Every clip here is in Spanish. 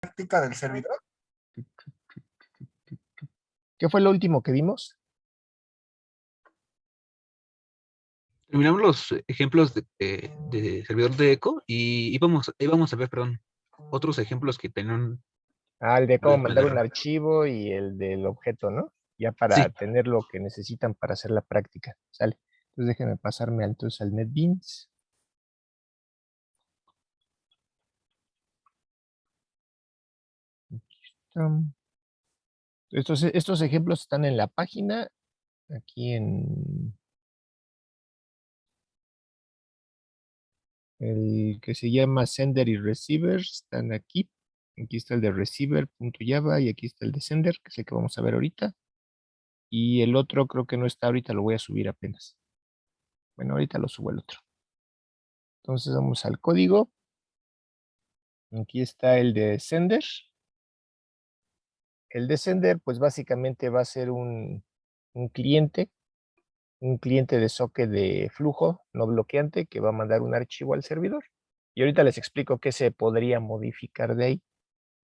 práctica del servidor. ¿Qué fue lo último que vimos? Terminamos los ejemplos de servidor de eco y íbamos a ver, perdón, otros ejemplos que tenían Ah, el de cómo pueden mandar un mandar. archivo y el del objeto, ¿no? Ya para Sí, tener lo que necesitan para hacer la práctica. Sale. Entonces déjenme pasarme entonces al NetBeans. Um, estos ejemplos están en la página, aquí en el que se llama Sender y Receiver, están aquí. Aquí está el de receiver.java y aquí está el de sender, que es el que vamos a ver ahorita. Y el otro creo que no está ahorita, lo voy a subir apenas. Bueno, ahorita lo subo el otro. Entonces vamos al código. Aquí está el de sender. El de sender, pues básicamente va a ser un cliente de socket de flujo no bloqueante que va a mandar un archivo al servidor. Y ahorita les explico qué se podría modificar de ahí,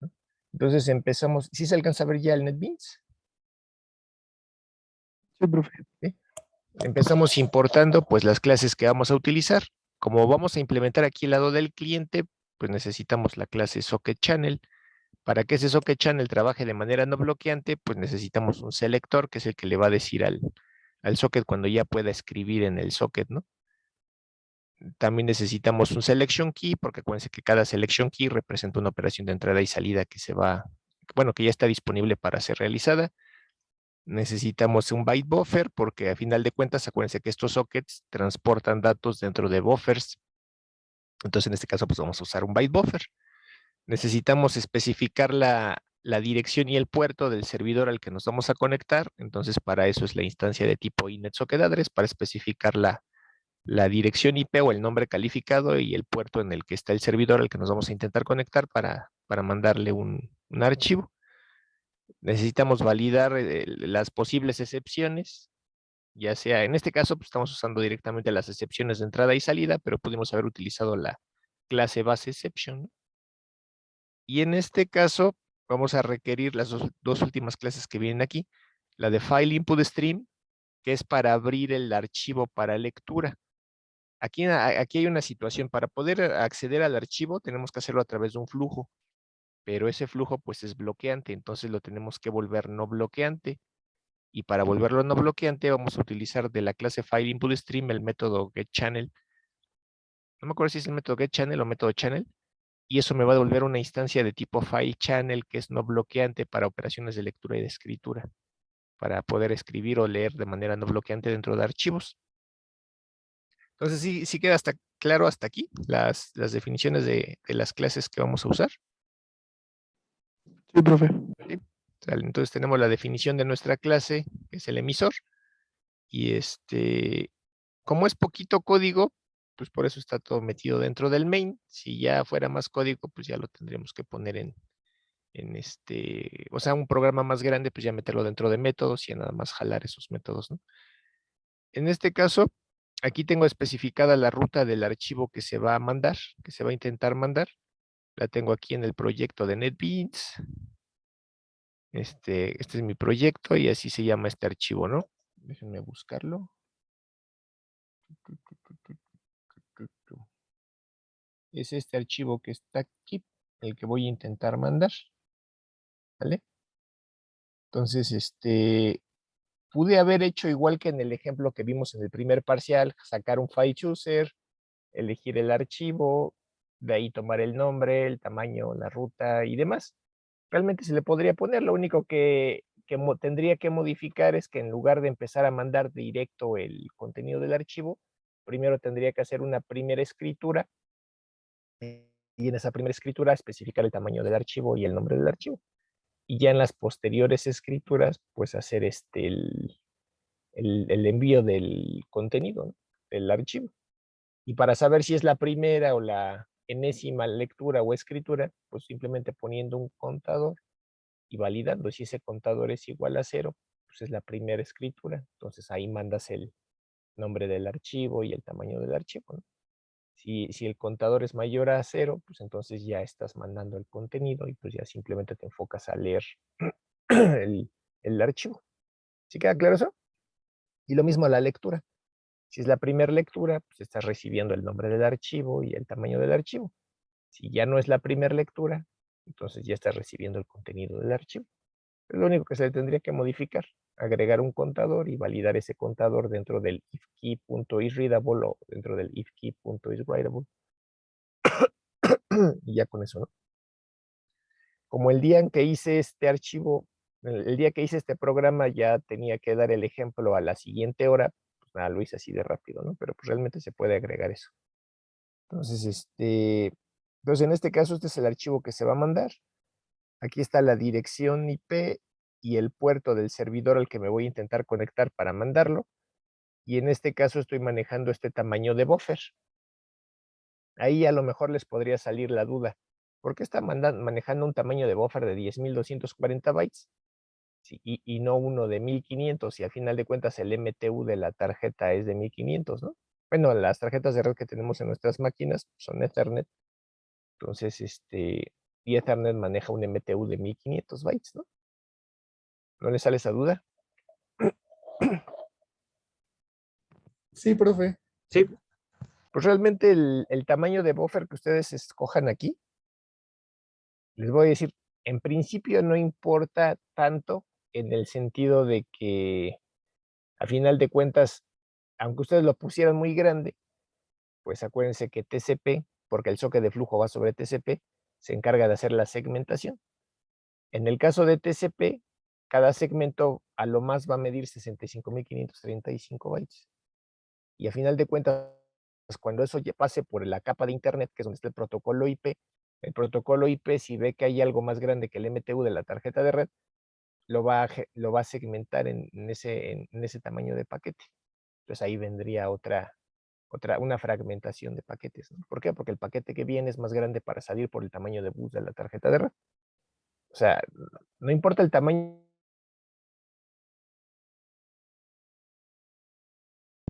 ¿no? Entonces empezamos, ¿sí se alcanza a ver ya el NetBeans? Sí, profe. ¿Sí? Empezamos importando pues las clases que vamos a utilizar. Como vamos a implementar aquí el lado del cliente, pues necesitamos la clase socket channel. Para que ese socket channel trabaje de manera no bloqueante, pues necesitamos un selector, que es el que le va a decir al socket cuando ya pueda escribir en el socket, ¿no? También necesitamos un selection key, porque acuérdense que cada selection key representa una operación de entrada y salida que se va, bueno, que ya está disponible para ser realizada. Necesitamos un byte buffer, porque a final de cuentas, acuérdense que estos sockets transportan datos dentro de buffers. Entonces, en este caso, pues vamos a usar un byte buffer. Necesitamos especificar la dirección y el puerto del servidor al que nos vamos a conectar. Entonces, para eso es la instancia de tipo inetSocketAddress, para especificar la dirección IP o el nombre calificado y el puerto en el que está el servidor al que nos vamos a intentar conectar para mandarle un archivo. Necesitamos validar las posibles excepciones, ya sea, en este caso, pues estamos usando directamente las excepciones de entrada y salida, pero pudimos haber utilizado la clase base exception, ¿no? Y en este caso, vamos a requerir las dos últimas clases que vienen aquí, la de File Input Stream, que es para abrir el archivo para lectura. Aquí hay una situación, para poder acceder al archivo tenemos que hacerlo a través de un flujo, pero ese flujo pues es bloqueante, entonces lo tenemos que volver no bloqueante. Y para volverlo no bloqueante vamos a utilizar de la clase File Input Stream el método getChannel. No me acuerdo si es el método getChannel o método channel, y eso me va a devolver una instancia de tipo file channel que es no bloqueante para operaciones de lectura y de escritura, para poder escribir o leer de manera no bloqueante dentro de archivos. Entonces, sí queda claro hasta aquí las definiciones de las clases que vamos a usar. Sí, profe. ¿Sí? Entonces tenemos la definición de nuestra clase, que es el emisor, y como es poquito código, pues por eso está todo metido dentro del main. Si ya fuera más código, pues ya lo tendríamos que poner o sea, un programa más grande, pues ya meterlo dentro de métodos y ya nada más jalar esos métodos, ¿no? En este caso, aquí tengo especificada la ruta del archivo que se va a mandar, que se va a intentar mandar. La tengo aquí en el proyecto de NetBeans. Este es mi proyecto y así se llama este archivo, ¿no? Déjenme buscarlo. Es este archivo que está aquí, el que voy a intentar mandar, ¿vale? Entonces, pude haber hecho igual que en el ejemplo que vimos en el primer parcial, sacar un file chooser, elegir el archivo, de ahí tomar el nombre, el tamaño, la ruta y demás. Realmente se le podría poner, lo único que tendría que modificar es que en lugar de empezar a mandar directo el contenido del archivo, primero tendría que hacer una primera escritura y en esa primera escritura especificar el tamaño del archivo y el nombre del archivo. Y ya en las posteriores escrituras, pues hacer el envío del contenido, ¿no? Del archivo. Y para saber si es la primera o la enésima lectura o escritura, pues simplemente poniendo un contador y validando si ese contador es igual a 0, pues es la primera escritura. Entonces ahí mandas el nombre del archivo y el tamaño del archivo, ¿no? Si el contador es mayor a 0, pues entonces ya estás mandando el contenido y pues ya simplemente te enfocas a leer el archivo. ¿Sí queda claro eso? Y lo mismo a la lectura. Si es la primera lectura, pues estás recibiendo el nombre del archivo y el tamaño del archivo. Si ya no es la primera lectura, entonces ya estás recibiendo el contenido del archivo. Es lo único que se le tendría que modificar, agregar un contador y validar ese contador dentro del ifKey.isReadable o dentro del ifKey.isWritable. Y ya con eso, ¿no? Como el día en que hice este archivo, el día que hice este programa ya tenía que dar el ejemplo a la siguiente hora, pues nada, lo hice así de rápido, ¿no? Pero pues realmente se puede agregar eso. Entonces, en este caso, este es el archivo que se va a mandar. Aquí está la dirección IP y el puerto del servidor al que me voy a intentar conectar para mandarlo. Y en este caso estoy manejando este tamaño de buffer. Ahí a lo mejor les podría salir la duda. ¿Por qué está manejando un tamaño de buffer de 10.240 bytes? Sí, y no uno de 1500, y al final de cuentas el MTU de la tarjeta es de 1500, ¿no? Bueno, las tarjetas de red que tenemos en nuestras máquinas son Ethernet. Entonces, y Ethernet maneja un MTU de 1500 bytes, ¿no? ¿No les sale esa duda? Sí, profe. Sí, Pues realmente el tamaño de buffer que ustedes escojan aquí, les voy a decir, en principio no importa tanto en el sentido de que, a final de cuentas, aunque ustedes lo pusieran muy grande, pues acuérdense que TCP, porque el socket de flujo va sobre TCP, se encarga de hacer la segmentación. En el caso de TCP, cada segmento a lo más va a medir 65.535 bytes. Y a final de cuentas, cuando eso ya pase por la capa de Internet, que es donde está el protocolo IP, si ve que hay algo más grande que el MTU de la tarjeta de red, lo va a segmentar en ese tamaño de paquete. Entonces ahí vendría una fragmentación de paquetes, ¿no? ¿Por qué? Porque el paquete que viene es más grande para salir por el tamaño de bus de la tarjeta de red. O sea, no importa el tamaño.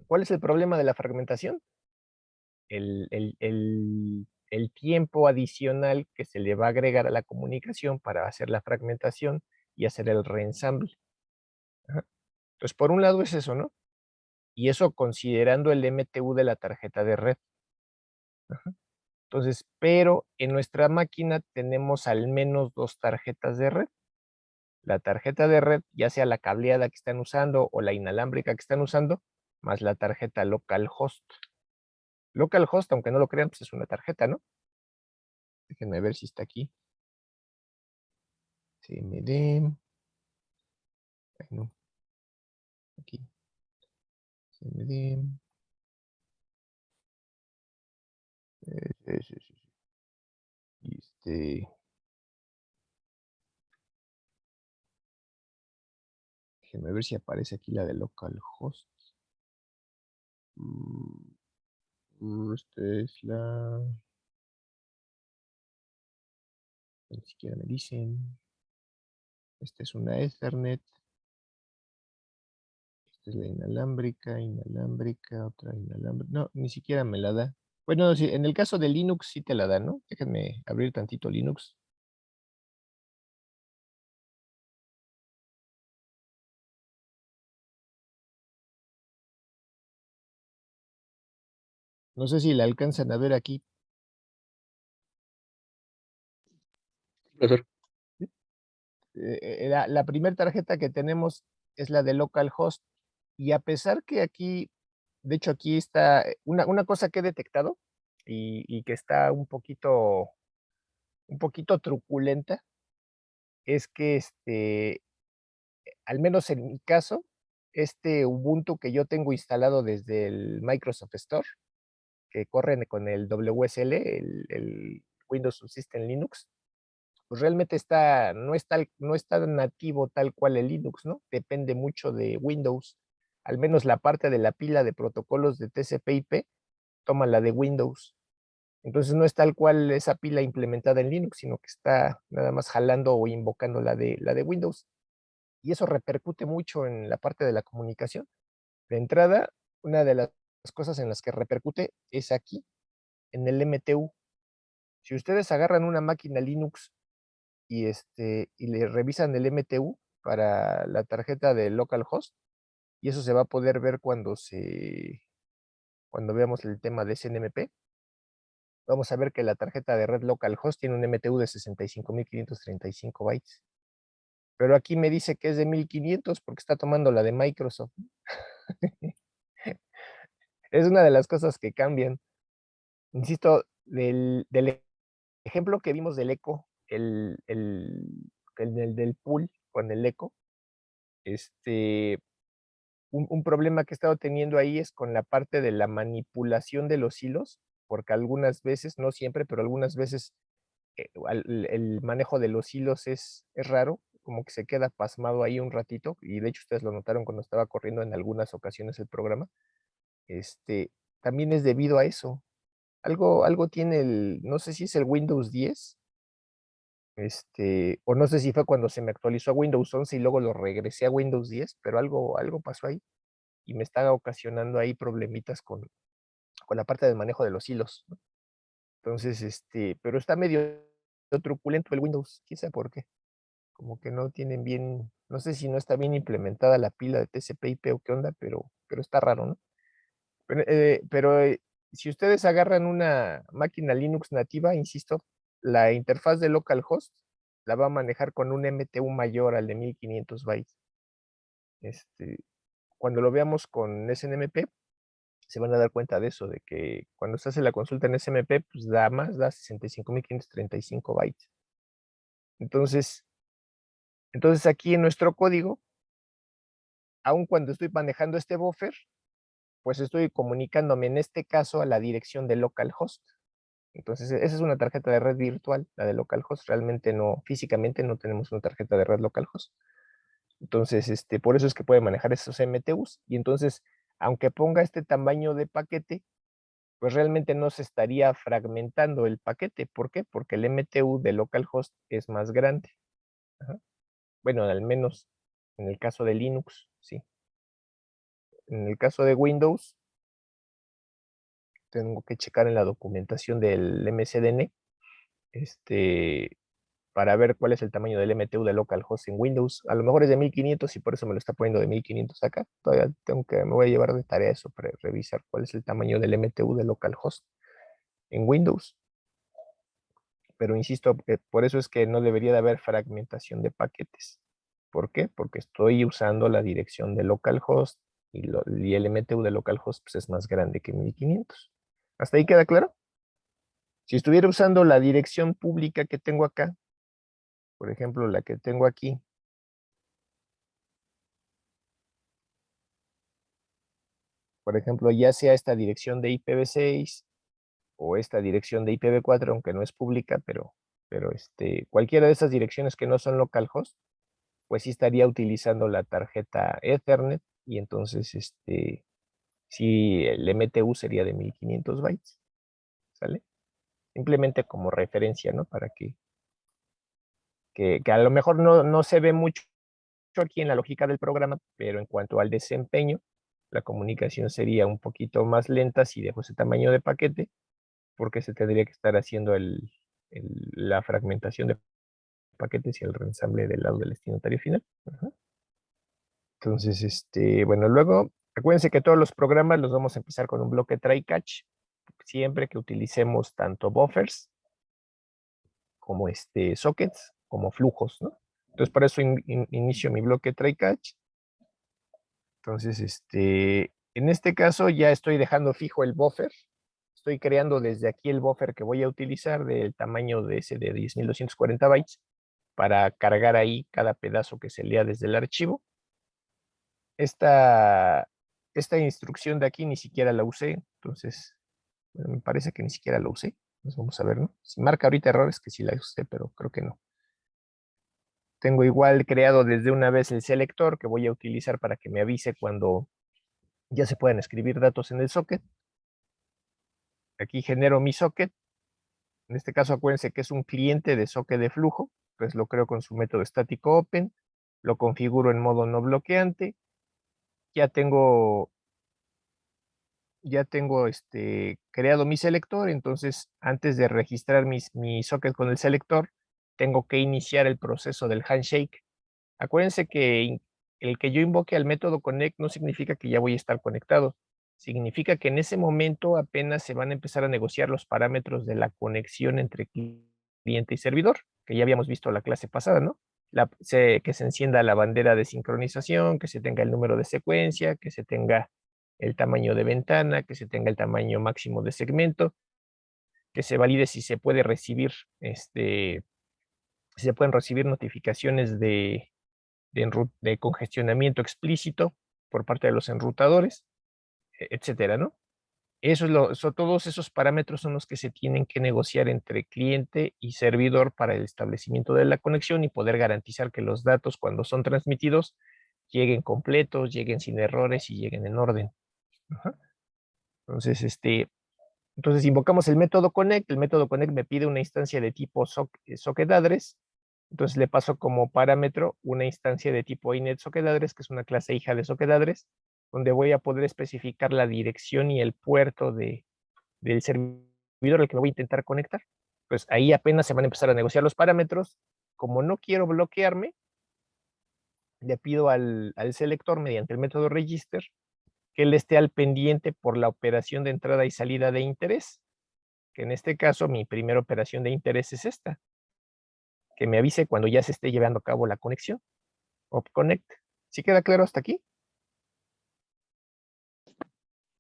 ¿Cuál es el problema de la fragmentación? El tiempo adicional que se le va a agregar a la comunicación para hacer la fragmentación y hacer el reensamble. Ajá. Entonces, por un lado es eso, ¿no? Y eso considerando el MTU de la tarjeta de red. Ajá. Entonces, pero en nuestra máquina tenemos al menos 2 tarjetas de red. La tarjeta de red, ya sea la cableada que están usando o la inalámbrica que están usando, más la tarjeta localhost. Localhost, aunque no lo crean, pues es una tarjeta, ¿no? Déjenme ver si está aquí. CMD. Ay, no. Aquí. CMD. Sí, sí, sí. Y déjenme ver si aparece aquí la de localhost. Esta es la. Ni siquiera me dicen. Esta es una Ethernet. Esta es la inalámbrica, otra inalámbrica. No, ni siquiera me la da. Bueno, sí, en el caso de Linux sí te la da, ¿no? Déjenme abrir tantito Linux. No sé si la alcanzan a ver aquí. profesor. La primera tarjeta que tenemos es la de localhost. Y a pesar que aquí, de hecho aquí está una cosa que he detectado y que está un poquito truculenta, es que al menos en mi caso, este Ubuntu que yo tengo instalado desde el Microsoft Store, que corre con el WSL, el Windows Subsystem Linux, pues realmente no está nativo tal cual el Linux, ¿no? Depende mucho de Windows. Al menos la parte de la pila de protocolos de TCP/IP toma la de Windows. Entonces no es tal cual esa pila implementada en Linux, sino que está nada más jalando o invocando la de Windows. Y eso repercute mucho en la parte de la comunicación. De entrada, una de las cosas en las que repercute es aquí. en el MTU. Si ustedes agarran una máquina Linux y le revisan el MTU para la tarjeta de localhost, y eso se va a poder ver cuando veamos el tema de SNMP. Vamos a ver que la tarjeta de red localhost tiene un MTU de 65.535 bytes. Pero aquí me dice que es de 1500 porque está tomando la de Microsoft. Es una de las cosas que cambian. Insisto, del ejemplo que vimos del eco, el del pool con el eco, un problema que he estado teniendo ahí es con la parte de la manipulación de los hilos, porque algunas veces, no siempre, pero algunas veces el manejo de los hilos es raro, como que se queda pasmado ahí un ratito, y de hecho ustedes lo notaron cuando estaba corriendo en algunas ocasiones el programa. También es debido a eso. Algo tiene no sé si es el Windows 10, o no sé si fue cuando se me actualizó a Windows 11 y luego lo regresé a Windows 10, pero algo pasó ahí y me está ocasionando ahí problemitas con la parte del manejo de los hilos, ¿no? Entonces, pero está medio truculento el Windows, quién sabe por qué. Como que no tienen bien, no sé si no está bien implementada la pila de TCP/IP o qué onda, pero está raro, ¿no? Pero si ustedes agarran una máquina Linux nativa, insisto, la interfaz de localhost la va a manejar con un MTU mayor al de 1500 bytes. Cuando lo veamos con SNMP, se van a dar cuenta de eso, de que cuando se hace la consulta en SNMP, pues da 65.535 bytes. Entonces aquí en nuestro código, aun cuando estoy manejando este buffer, pues estoy comunicándome en este caso a la dirección de localhost. Entonces, esa es una tarjeta de red virtual, la de localhost. Realmente no, físicamente no tenemos una tarjeta de red localhost. Entonces, por eso es que puede manejar esos MTUs. Y entonces, aunque ponga este tamaño de paquete, pues realmente no se estaría fragmentando el paquete. ¿Por qué? Porque el MTU de localhost es más grande. Ajá. Bueno, al menos en el caso de Linux, sí. En el caso de Windows, tengo que checar en la documentación del MCDN, para ver cuál es el tamaño del MTU de localhost en Windows. A lo mejor es de 1500 y por eso me lo está poniendo de 1500 acá. Todavía me voy a llevar de tarea eso para revisar cuál es el tamaño del MTU de localhost en Windows. Pero insisto, por eso es que no debería de haber fragmentación de paquetes. ¿Por qué? Porque estoy usando la dirección de localhost y el MTU de localhost pues, es más grande que 1500. ¿Hasta ahí queda claro? Si estuviera usando la dirección pública que tengo acá, por ejemplo, la que tengo aquí, por ejemplo, ya sea esta dirección de IPv6 o esta dirección de IPv4, aunque no es pública, pero cualquiera de esas direcciones que no son localhost, pues sí estaría utilizando la tarjeta Ethernet y entonces, sí, el MTU sería de 1500 bytes, ¿sale? Simplemente como referencia, ¿no? Para que a lo mejor no se ve mucho aquí en la lógica del programa, pero en cuanto al desempeño, la comunicación sería un poquito más lenta si dejo ese tamaño de paquete, porque se tendría que estar haciendo la fragmentación de paquetes y el reensamble del lado del destinatario final. Ajá. Entonces, bueno, luego, acuérdense que todos los programas los vamos a empezar con un bloque try-catch, siempre que utilicemos tanto buffers como sockets, como flujos, ¿no? Entonces, para eso inicio mi bloque try-catch. Entonces, en este caso ya estoy dejando fijo el buffer. Estoy creando desde aquí el buffer que voy a utilizar del tamaño de ese de 10.240 bytes para cargar ahí cada pedazo que se lea desde el archivo. Esta instrucción de aquí ni siquiera la usé, entonces bueno, me parece que ni siquiera la usé. Entonces vamos a ver, ¿no? Si marca ahorita errores que sí la usé, pero creo que no. Tengo igual creado desde una vez el selector que voy a utilizar para que me avise cuando ya se pueden escribir datos en el socket. Aquí genero mi socket. En este caso acuérdense que es un cliente de socket de flujo, pues lo creo con su método estático open, lo configuro en modo no bloqueante, ya tengo ya tengo creado mi selector, entonces antes de registrar mi socket con el selector, tengo que iniciar el proceso del handshake. Acuérdense que el que yo invoque al método connect no significa que ya voy a estar conectado. Significa que en ese momento apenas se van a empezar a negociar los parámetros de la conexión entre cliente y servidor, que ya habíamos visto la clase pasada, ¿no? Que se encienda la bandera de sincronización, que se tenga el número de secuencia, que se tenga el tamaño de ventana, que se tenga el tamaño máximo de segmento, que se valide si se puede recibir, si se pueden recibir notificaciones de congestionamiento explícito por parte de los enrutadores, etcétera, ¿no? Todos esos parámetros son los que se tienen que negociar entre cliente y servidor para el establecimiento de la conexión y poder garantizar que los datos, cuando son transmitidos, lleguen completos, lleguen sin errores y lleguen en orden. Ajá. Entonces invocamos el método connect. El método connect me pide una instancia de tipo socket address. Entonces le paso como parámetro una instancia de tipo inet socket address, que es una clase hija de socket address, donde voy a poder especificar la dirección y el puerto del servidor al que me voy a intentar conectar. Pues ahí apenas se van a empezar a negociar los parámetros. Como no quiero bloquearme, le pido al selector mediante el método register que él esté al pendiente por la operación de entrada y salida de interés, que en este caso mi primera operación de interés es esta, que me avise cuando ya se esté llevando a cabo la conexión. Opconnect. ¿Sí queda claro hasta aquí?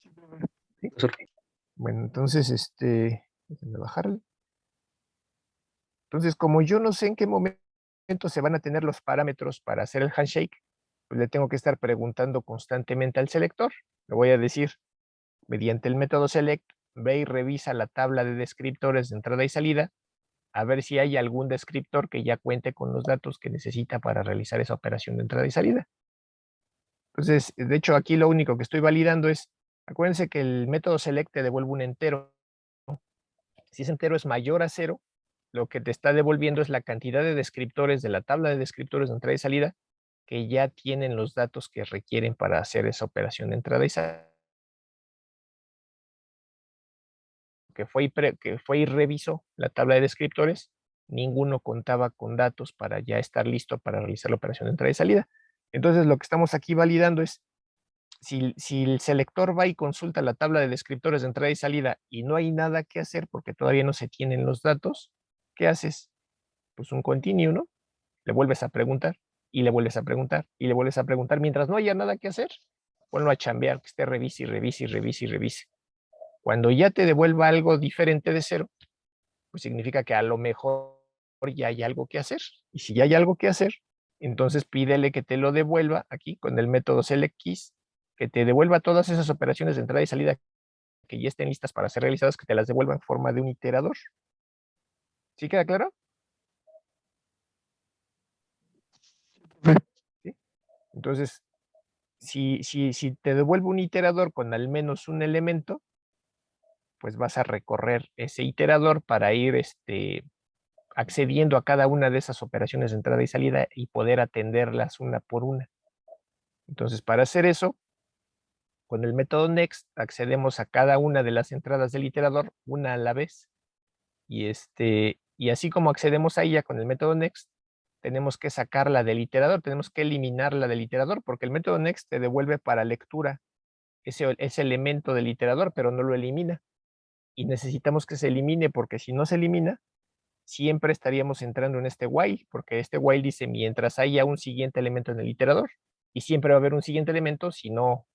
Sí, profe. ¿Sí? Bueno, entonces, déjenme bajarle. Entonces, como yo no sé en qué momento se van a tener los parámetros para hacer el handshake, pues le tengo que estar preguntando constantemente al selector. Le voy a decir, mediante el método select, ve y revisa la tabla de descriptores de entrada y salida, a ver si hay algún descriptor que ya cuente con los datos que necesita para realizar esa operación de entrada y salida. Entonces, de hecho, aquí lo único que estoy validando es, acuérdense que el método select te devuelve un entero. Si ese entero es mayor a 0, lo que te está devolviendo es la cantidad de descriptores de la tabla de descriptores de entrada y salida que ya tienen los datos que requieren para hacer esa operación de entrada y salida. Que fue y revisó la tabla de descriptores, ninguno contaba con datos para ya estar listo para realizar la operación de entrada y salida. Entonces, lo que estamos aquí validando es, si el selector va y consulta la tabla de descriptores de entrada y salida y no hay nada que hacer porque todavía no se tienen los datos, ¿qué haces? Pues un continue, ¿no? Le vuelves a preguntar y le vuelves a preguntar y le vuelves a preguntar. Mientras no haya nada que hacer, ponlo a chambear, que esté revise y revise y revise y revise. Cuando ya te devuelva algo diferente de 0, pues significa que a lo mejor ya hay algo que hacer. Y si ya hay algo que hacer, entonces pídele que te lo devuelva aquí con el método selectKeys, que te devuelva todas esas operaciones de entrada y salida que ya estén listas para ser realizadas, que te las devuelva en forma de un iterador. ¿Sí queda claro? ¿Sí? Entonces, si te devuelve un iterador con al menos un elemento, pues vas a recorrer ese iterador para ir accediendo a cada una de esas operaciones de entrada y salida y poder atenderlas una por una. Entonces, para hacer eso, con el método next accedemos a cada una de las entradas del iterador una a la vez. Y así como accedemos a ella con el método next, tenemos que sacarla del iterador, tenemos que eliminarla del iterador, porque el método next te devuelve para lectura ese elemento del iterador, pero no lo elimina. Y necesitamos que se elimine, porque si no se elimina, siempre estaríamos entrando en este while, porque este while dice mientras haya un siguiente elemento en el iterador, y siempre va a haber un siguiente elemento si no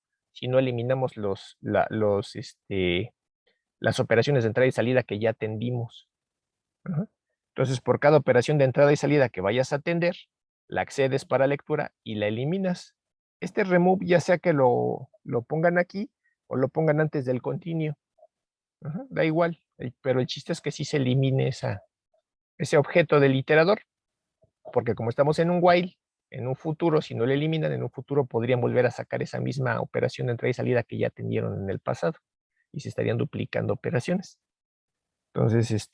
eliminamos las operaciones de entrada y salida que ya atendimos. Entonces, por cada operación de entrada y salida que vayas a atender, la accedes para lectura y la eliminas. Este remove ya sea que lo pongan aquí o lo pongan antes del continuo. Da igual, pero el chiste es que sí se elimine ese objeto del iterador, porque como estamos en un while, en un futuro, si no lo eliminan, en un futuro podrían volver a sacar esa misma operación de entrada y salida que ya atendieron en el pasado y se estarían duplicando operaciones. Entonces,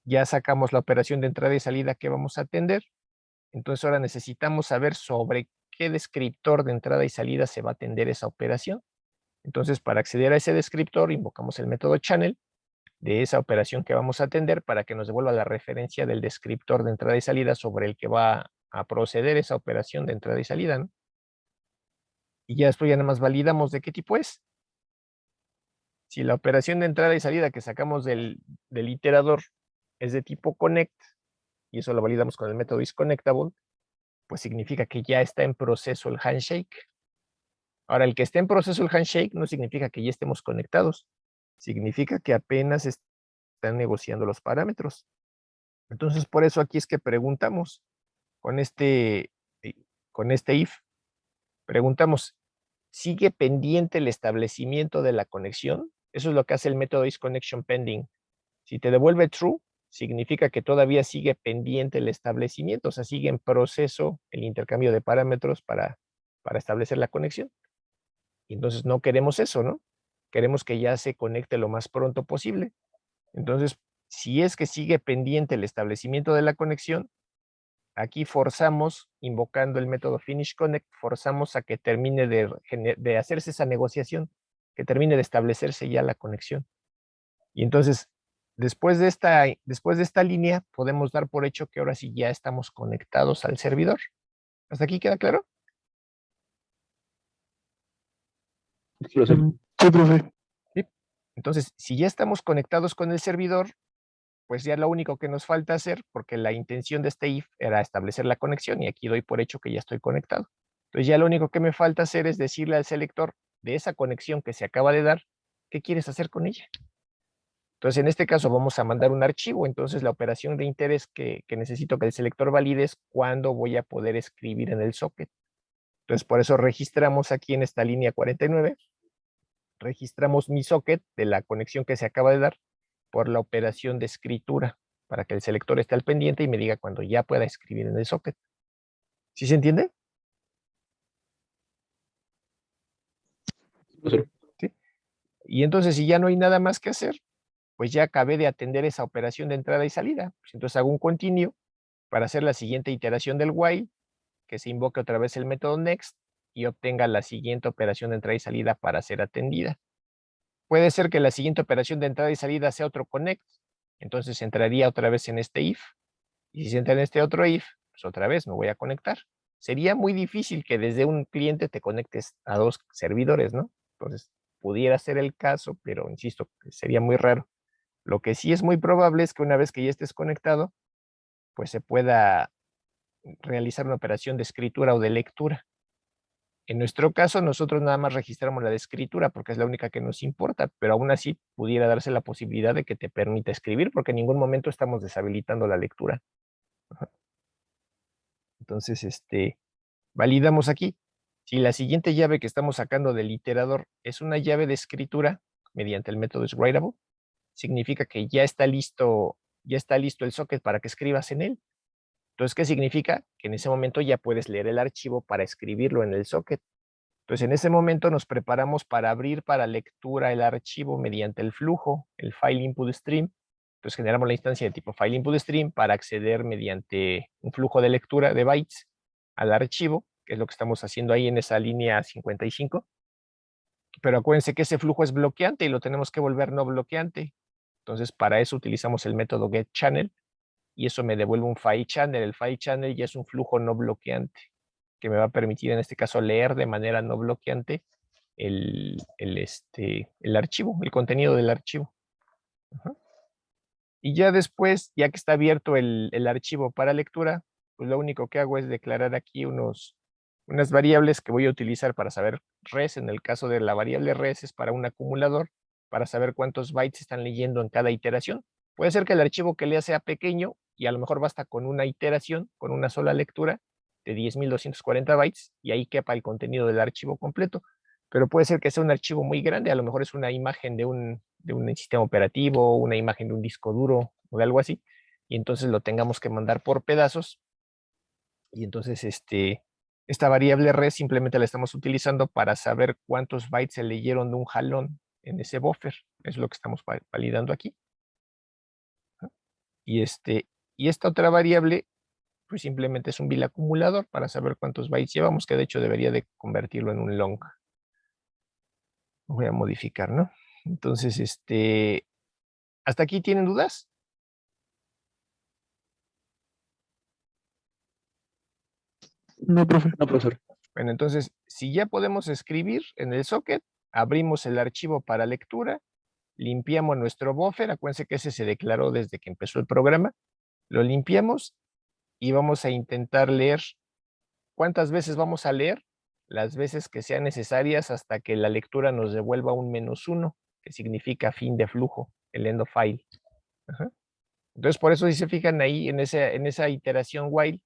ya sacamos la operación de entrada y salida que vamos a atender. Entonces ahora necesitamos saber sobre qué descriptor de entrada y salida se va a atender esa operación. Entonces, para acceder a ese descriptor, invocamos el método channel de esa operación que vamos a atender para que nos devuelva la referencia del descriptor de entrada y salida sobre el que va a proceder esa operación de entrada y salida, ¿no? Y ya después ya nada más validamos de qué tipo es. Si la operación de entrada y salida que sacamos del iterador es de tipo connect, y eso lo validamos con el método isConnectable, pues significa que ya está en proceso el handshake. Ahora, el que esté en proceso el handshake no significa que ya estemos conectados, significa que apenas están negociando los parámetros. Entonces, por eso aquí es que preguntamos con este if, preguntamos, ¿sigue pendiente el establecimiento de la conexión? Eso es lo que hace el método isConnectionPending. Si te devuelve true, significa que todavía sigue pendiente el establecimiento, o sea, sigue en proceso el intercambio de parámetros para establecer la conexión. Y entonces no queremos eso, ¿no? Queremos que ya se conecte lo más pronto posible. Entonces, si es que sigue pendiente el establecimiento de la conexión, aquí forzamos, invocando el método finishConnect, forzamos a que termine de hacerse esa negociación, que termine de establecerse ya la conexión. Y entonces, después de esta línea, podemos dar por hecho que ahora sí ya estamos conectados al servidor. ¿Hasta aquí queda claro? Sí, profesor. Sí, profe. Sí. Entonces, si ya estamos conectados con el servidor, pues ya lo único que nos falta hacer, porque la intención de este if era establecer la conexión, y aquí doy por hecho que ya estoy conectado. Entonces ya lo único que me falta hacer es decirle al selector de esa conexión que se acaba de dar, ¿qué quieres hacer con ella? Entonces, en este caso vamos a mandar un archivo. Entonces, la operación de interés que necesito que el selector valide es cuándo voy a poder escribir en el socket. Entonces, por eso registramos aquí en esta línea 49, registramos mi socket de la conexión que se acaba de dar por la operación de escritura, para que el selector esté al pendiente y me diga cuando ya pueda escribir en el socket. ¿Sí se entiende? Profesor. ¿Sí? Y entonces, si ya no hay nada más que hacer, pues ya acabé de atender esa operación de entrada y salida. Pues entonces hago un continue para hacer la siguiente iteración del while, que se invoque otra vez el método next y obtenga la siguiente operación de entrada y salida para ser atendida. Puede ser que la siguiente operación de entrada y salida sea otro connect, entonces entraría otra vez en este if, y si se entra en este otro if, pues otra vez me voy a conectar. Sería muy difícil que desde un cliente te conectes a dos servidores, ¿no? Entonces, pudiera ser el caso, pero insisto, sería muy raro. Lo que sí es muy probable es que una vez que ya estés conectado, pues se pueda realizar una operación de escritura o de lectura. En nuestro caso, nosotros nada más registramos la de escritura porque es la única que nos importa, pero aún así pudiera darse la posibilidad de que te permita escribir porque en ningún momento estamos deshabilitando la lectura. Entonces, validamos aquí. Si la siguiente llave que estamos sacando del iterador es una llave de escritura mediante el método isWritable, significa que ya está listo el socket para que escribas en él. Entonces, ¿qué significa? Que en ese momento ya puedes leer el archivo para escribirlo en el socket. Entonces, en ese momento nos preparamos para abrir para lectura el archivo mediante el flujo, el file input stream. Entonces, generamos la instancia de tipo file input stream para acceder mediante un flujo de lectura de bytes al archivo, que es lo que estamos haciendo ahí en esa línea 55. Pero acuérdense que ese flujo es bloqueante y lo tenemos que volver no bloqueante. Entonces, para eso utilizamos el método getChannel y eso me devuelve un file channel. El file channel ya es un flujo no bloqueante que me va a permitir en este caso leer de manera no bloqueante el archivo, el contenido del archivo. Ajá. Y ya después, ya que está abierto el archivo para lectura, pues lo único que hago es declarar aquí unas variables que voy a utilizar para saber res. En el caso de la variable res es para un acumulador, para saber cuántos bytes están leyendo en cada iteración. Puede ser que el archivo que lea sea pequeño y a lo mejor basta con una iteración, con una sola lectura de 10.240 bytes y ahí quepa el contenido del archivo completo. Pero puede ser que sea un archivo muy grande, a lo mejor es una imagen de un sistema operativo, una imagen de un disco duro o de algo así, y entonces lo tengamos que mandar por pedazos. Y entonces esta variable res simplemente la estamos utilizando para saber cuántos bytes se leyeron de un jalón en ese buffer. Es lo que estamos validando aquí. Y, y esta otra variable, pues simplemente es un bilacumulador para saber cuántos bytes llevamos, que de hecho debería de convertirlo en un long. Voy a modificar, ¿no? Entonces, ¿hasta aquí tienen dudas? No, profe. No, profesor. Bueno, entonces, si ya podemos escribir en el socket, abrimos el archivo para lectura, limpiamos nuestro buffer, acuérdense que ese se declaró desde que empezó el programa, lo limpiamos y vamos a intentar leer. ¿Cuántas veces vamos a leer? Las veces que sean necesarias hasta que la lectura nos devuelva un -1, que significa fin de flujo, el end of file. Ajá. Entonces, por eso si se fijan ahí en esa iteración while,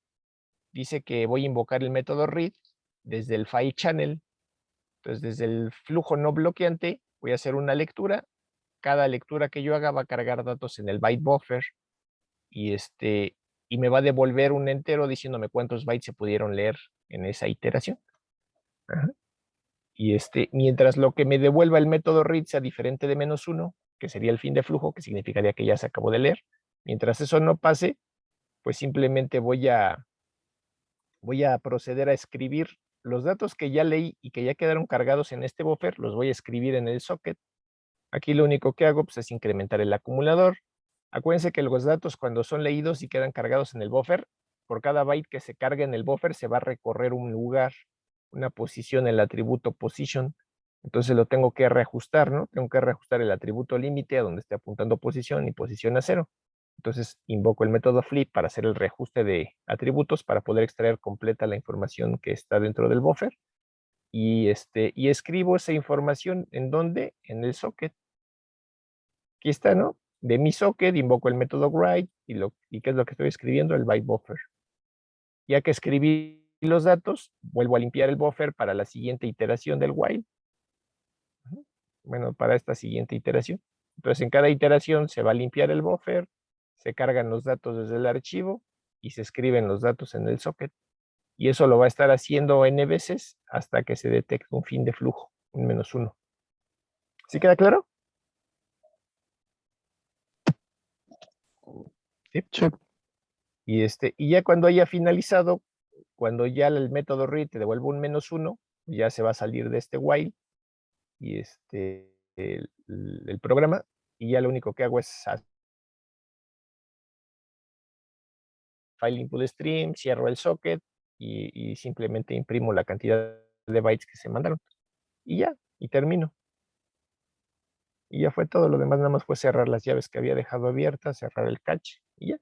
dice que voy a invocar el método read desde el file channel. Entonces, desde el flujo no bloqueante, voy a hacer una lectura. Cada lectura que yo haga va a cargar datos en el byte buffer y, y me va a devolver un entero diciéndome cuántos bytes se pudieron leer en esa iteración. Ajá. Y mientras lo que me devuelva el método read sea diferente de -1, que sería el fin de flujo, que significaría que ya se acabó de leer, mientras eso no pase, pues simplemente voy a proceder a escribir los datos que ya leí y que ya quedaron cargados en este buffer, los voy a escribir en el socket. Aquí lo único que hago pues, es incrementar el acumulador. Acuérdense que los datos cuando son leídos y quedan cargados en el buffer, por cada byte que se cargue en el buffer se va a recorrer un lugar, una posición, el atributo position. Entonces lo tengo que reajustar, ¿no? Tengo que reajustar el atributo límite a donde esté apuntando posición y posición a 0. Entonces invoco el método flip para hacer el reajuste de atributos para poder extraer completa la información que está dentro del buffer. Y escribo esa información ¿en dónde? En el socket. Aquí está, ¿no? De mi socket invoco el método write y ¿qué es lo que estoy escribiendo? El byte buffer. Ya que escribí los datos, vuelvo a limpiar el buffer para la siguiente iteración del while. Bueno, para esta siguiente iteración. Entonces, en cada iteración se va a limpiar el buffer, se cargan los datos desde el archivo y se escriben los datos en el socket. Y eso lo va a estar haciendo n veces hasta que se detecte un fin de flujo, un -1. ¿Sí queda claro? ¿Sí? Sí. Y ya cuando haya finalizado, cuando ya el método read te devuelve un -1, ya se va a salir de este while y el programa, y ya lo único que hago es file input stream, cierro el socket y simplemente imprimo la cantidad de bytes que se mandaron. Y ya, y termino. Y ya fue todo, lo demás nada más fue cerrar las llaves que había dejado abiertas, cerrar el cache y ya.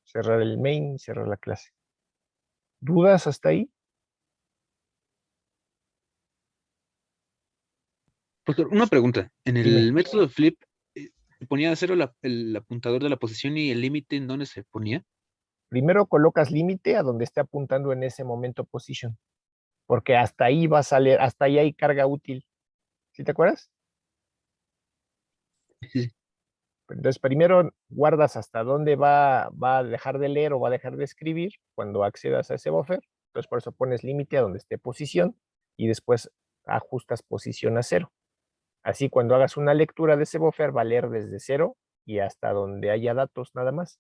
Cerrar el main, cerrar la clase. ¿Dudas hasta ahí? Profesor, una pregunta. En Dime. el método flip, ¿se ponía a cero el apuntador de la posición y el límite en dónde se ponía? Primero colocas límite a donde esté apuntando en ese momento position, porque hasta ahí va a salir, hasta ahí hay carga útil. ¿Sí te acuerdas? Sí. Entonces primero guardas hasta dónde va a dejar de leer o va a dejar de escribir cuando accedas a ese buffer. Entonces por eso pones límite a donde esté posición y después ajustas posición a 0. Así cuando hagas una lectura de ese buffer va a leer desde 0 y hasta donde haya datos nada más.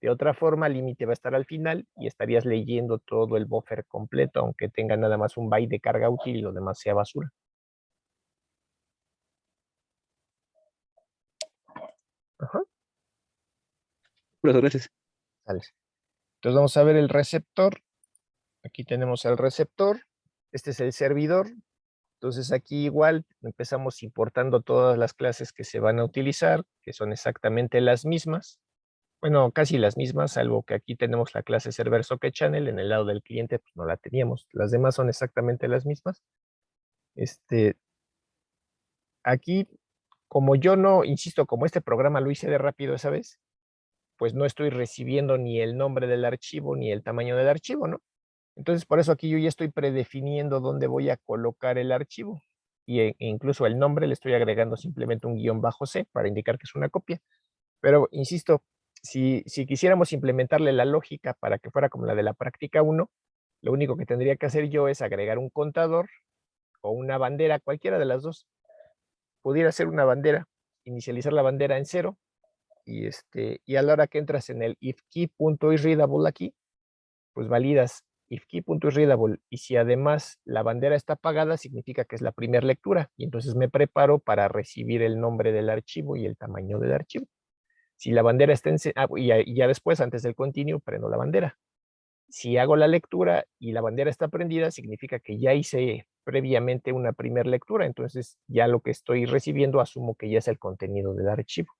De otra forma, el límite va a estar al final y estarías leyendo todo el buffer completo, aunque tenga nada más un byte de carga útil y lo demás sea basura. Ajá. Profesor, gracias. Entonces vamos a ver el receptor. Aquí tenemos el receptor. Este es el servidor. Entonces aquí igual empezamos importando todas las clases que se van a utilizar, que son exactamente las mismas. Bueno, casi las mismas, salvo que aquí tenemos la clase server socket channel, en el lado del cliente pues no la teníamos. Las demás son exactamente las mismas. Aquí, como yo no, insisto, como este programa lo hice de rápido esa vez, pues no estoy recibiendo ni el nombre del archivo ni el tamaño del archivo, ¿no? Entonces, por eso aquí yo ya estoy predefiniendo dónde voy a colocar el archivo. E incluso el nombre le estoy agregando simplemente un --c para indicar que es una copia. Pero, insisto, si quisiéramos implementarle la lógica para que fuera como la de la práctica 1, lo único que tendría que hacer yo es agregar un contador o una bandera, cualquiera de las dos. Pudiera ser una bandera, inicializar la bandera en 0 y a la hora que entras en el ifKey.isReadable aquí, pues validas if key.isReadable, y si además la bandera está apagada, significa que es la primera lectura, y entonces me preparo para recibir el nombre del archivo y el tamaño del archivo. Si la bandera está y ya después, antes del continue, prendo la bandera. Si hago la lectura y la bandera está prendida, significa que ya hice previamente una primera lectura, entonces ya lo que estoy recibiendo asumo que ya es el contenido del archivo.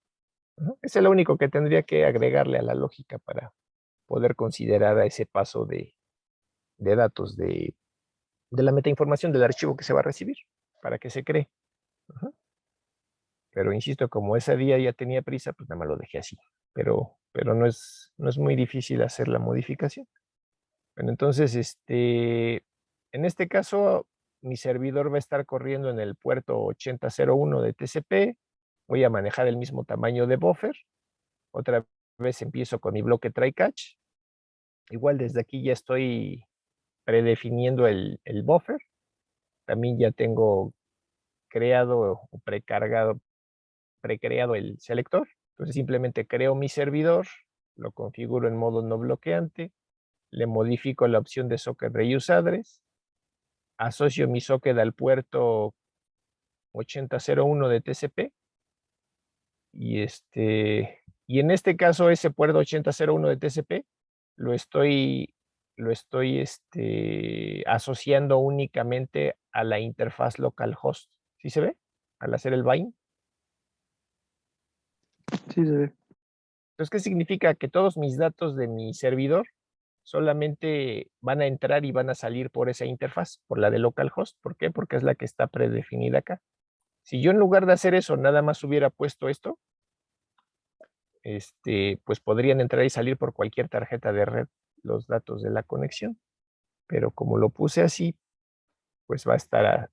Ese es lo único que tendría que agregarle a la lógica para poder considerar a ese paso de datos de la metainformación del archivo que se va a recibir para que se cree. Pero insisto, como ese día ya tenía prisa, pues nada más lo dejé así. Pero no es muy difícil hacer la modificación. Bueno, entonces, en este caso, mi servidor va a estar corriendo en el puerto 8001 de TCP. Voy a manejar el mismo tamaño de buffer. Otra vez empiezo con mi bloque try catch. Igual desde aquí ya estoy predefiniendo el buffer. También ya tengo creado o precreado el selector. Entonces simplemente creo mi servidor, lo configuro en modo no bloqueante, le modifico la opción de socket reuse address, asocio mi socket al puerto 8001 de TCP, y en este caso ese puerto 8001 de TCP lo estoy asociando únicamente a la interfaz localhost. ¿Sí se ve? Al hacer el bind. Sí, se ve. Entonces, ¿qué significa? Que todos mis datos de mi servidor solamente van a entrar y van a salir por esa interfaz, por la de localhost. ¿Por qué? Porque es la que está predefinida acá. Si yo en lugar de hacer eso nada más hubiera puesto esto, pues podrían entrar y salir por cualquier tarjeta de red los datos de la conexión. Pero como lo puse así, pues va a estar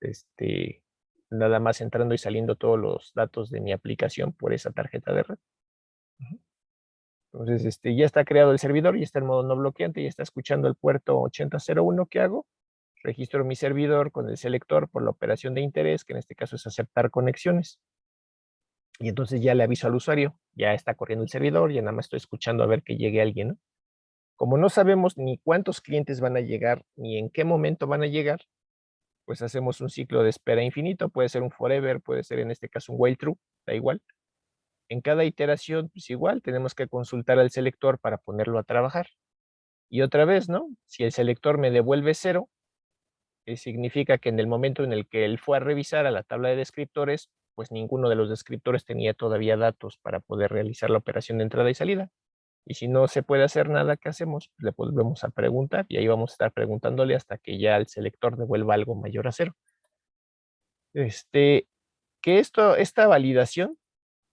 nada más entrando y saliendo todos los datos de mi aplicación por esa tarjeta de red. Entonces, ya está creado el servidor, ya está en modo no bloqueante, ya está escuchando el puerto 8001. ¿Qué hago? Registro mi servidor con el selector por la operación de interés, que en este caso es aceptar conexiones. Y entonces ya le aviso al usuario, ya está corriendo el servidor, ya nada más estoy escuchando a ver que llegue alguien, ¿no? Como no sabemos ni cuántos clientes van a llegar, ni en qué momento van a llegar, pues hacemos un ciclo de espera infinito. Puede ser un forever, puede ser en este caso un while true, da igual. En cada iteración, pues igual, tenemos que consultar al selector para ponerlo a trabajar. Y otra vez, ¿no? Si el selector me devuelve 0, significa que en el momento en el que él fue a revisar a la tabla de descriptores, pues ninguno de los descriptores tenía todavía datos para poder realizar la operación de entrada y salida. Y si no se puede hacer nada, ¿qué hacemos? Le volvemos a preguntar y ahí vamos a estar preguntándole hasta que ya el selector devuelva algo mayor a 0. Que esta validación,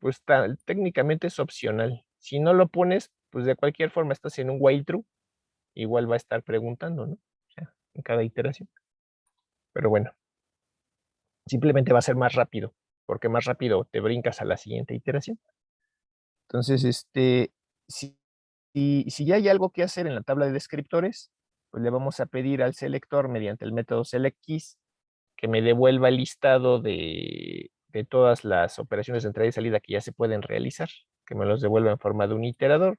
pues técnicamente es opcional. Si no lo pones, pues de cualquier forma estás en un while true, igual va a estar preguntando, ¿no? O sea, en cada iteración. Pero bueno, simplemente va a ser más rápido, porque más rápido te brincas a la siguiente iteración. Entonces, si ya hay algo que hacer en la tabla de descriptores, pues le vamos a pedir al selector mediante el método selectKeys que me devuelva el listado de todas las operaciones de entrada y salida que ya se pueden realizar, que me los devuelva en forma de un iterador.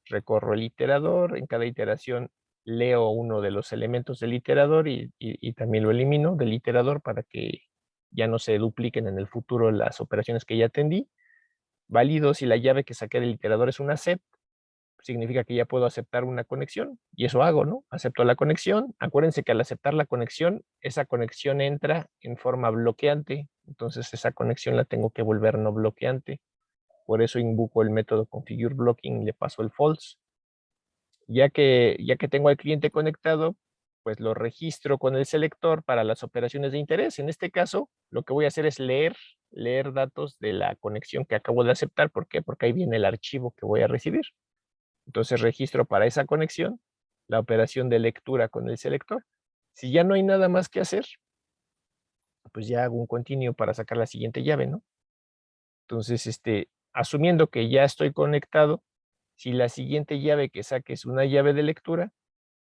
Recorro el iterador, en cada iteración leo uno de los elementos del iterador y también lo elimino del iterador para que ya no se dupliquen en el futuro las operaciones que ya atendí. Valido si la llave que saqué del iterador es una accept, significa que ya puedo aceptar una conexión, y eso hago, ¿no? Acepto la conexión. Acuérdense que al aceptar la conexión, esa conexión entra en forma bloqueante, entonces esa conexión la tengo que volver no bloqueante. Por eso invoco el método configure blocking y le paso el false. Ya que tengo al cliente conectado, pues lo registro con el selector para las operaciones de interés. En este caso, lo que voy a hacer es leer datos de la conexión que acabo de aceptar. ¿Por qué? Porque ahí viene el archivo que voy a recibir. Entonces registro para esa conexión la operación de lectura con el selector. Si ya no hay nada más que hacer, pues ya hago un continuo para sacar la siguiente llave, ¿no? Entonces, asumiendo que ya estoy conectado, si la siguiente llave que saque es una llave de lectura,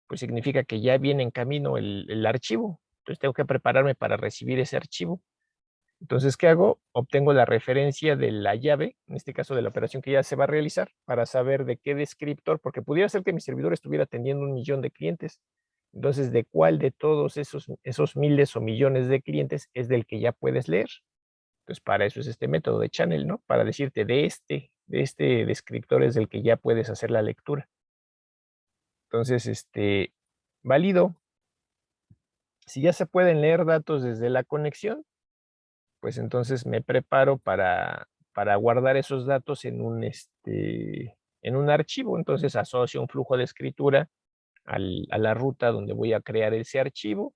pues significa que ya viene en camino el archivo. Entonces tengo que prepararme para recibir ese archivo. Entonces, ¿qué hago? Obtengo la referencia de la llave, en este caso de la operación que ya se va a realizar, para saber de qué descriptor, porque pudiera ser que mi servidor estuviera atendiendo 1 millón de clientes. Entonces, ¿de cuál de todos esos miles o millones de clientes es del que ya puedes leer? Entonces, para eso es este método de channel, ¿no? Para decirte de este descriptor es del que ya puedes hacer la lectura. Entonces, válido. Si ya se pueden leer datos desde la conexión, pues entonces me preparo para guardar esos datos en un archivo. Entonces asocio un flujo de escritura a la ruta donde voy a crear ese archivo,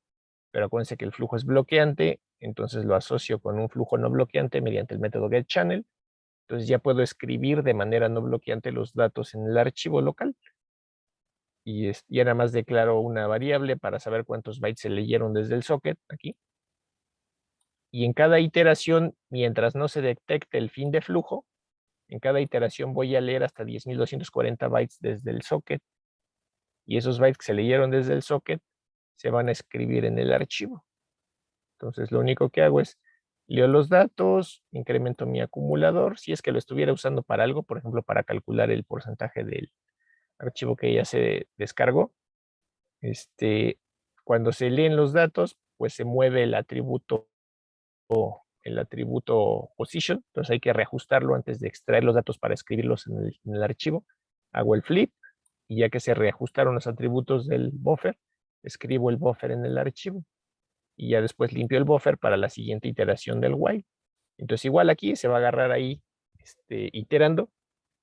pero acuérdense que el flujo es bloqueante, entonces lo asocio con un flujo no bloqueante mediante el método getChannel. Entonces ya puedo escribir de manera no bloqueante los datos en el archivo local. Y ya nada más declaro una variable para saber cuántos bytes se leyeron desde el socket aquí. Y en cada iteración, mientras no se detecte el fin de flujo, en cada iteración voy a leer hasta 10.240 bytes desde el socket. Y esos bytes que se leyeron desde el socket se van a escribir en el archivo. Entonces lo único que hago es leo los datos, incremento mi acumulador. Si es que lo estuviera usando para algo, por ejemplo, para calcular el porcentaje del archivo que ya se descargó, cuando se leen los datos, pues se mueve el atributo position, entonces hay que reajustarlo antes de extraer los datos para escribirlos en el archivo. Hago el flip y ya que se reajustaron los atributos del buffer, escribo el buffer en el archivo y ya después limpio el buffer para la siguiente iteración del while. Entonces igual aquí se va a agarrar ahí iterando,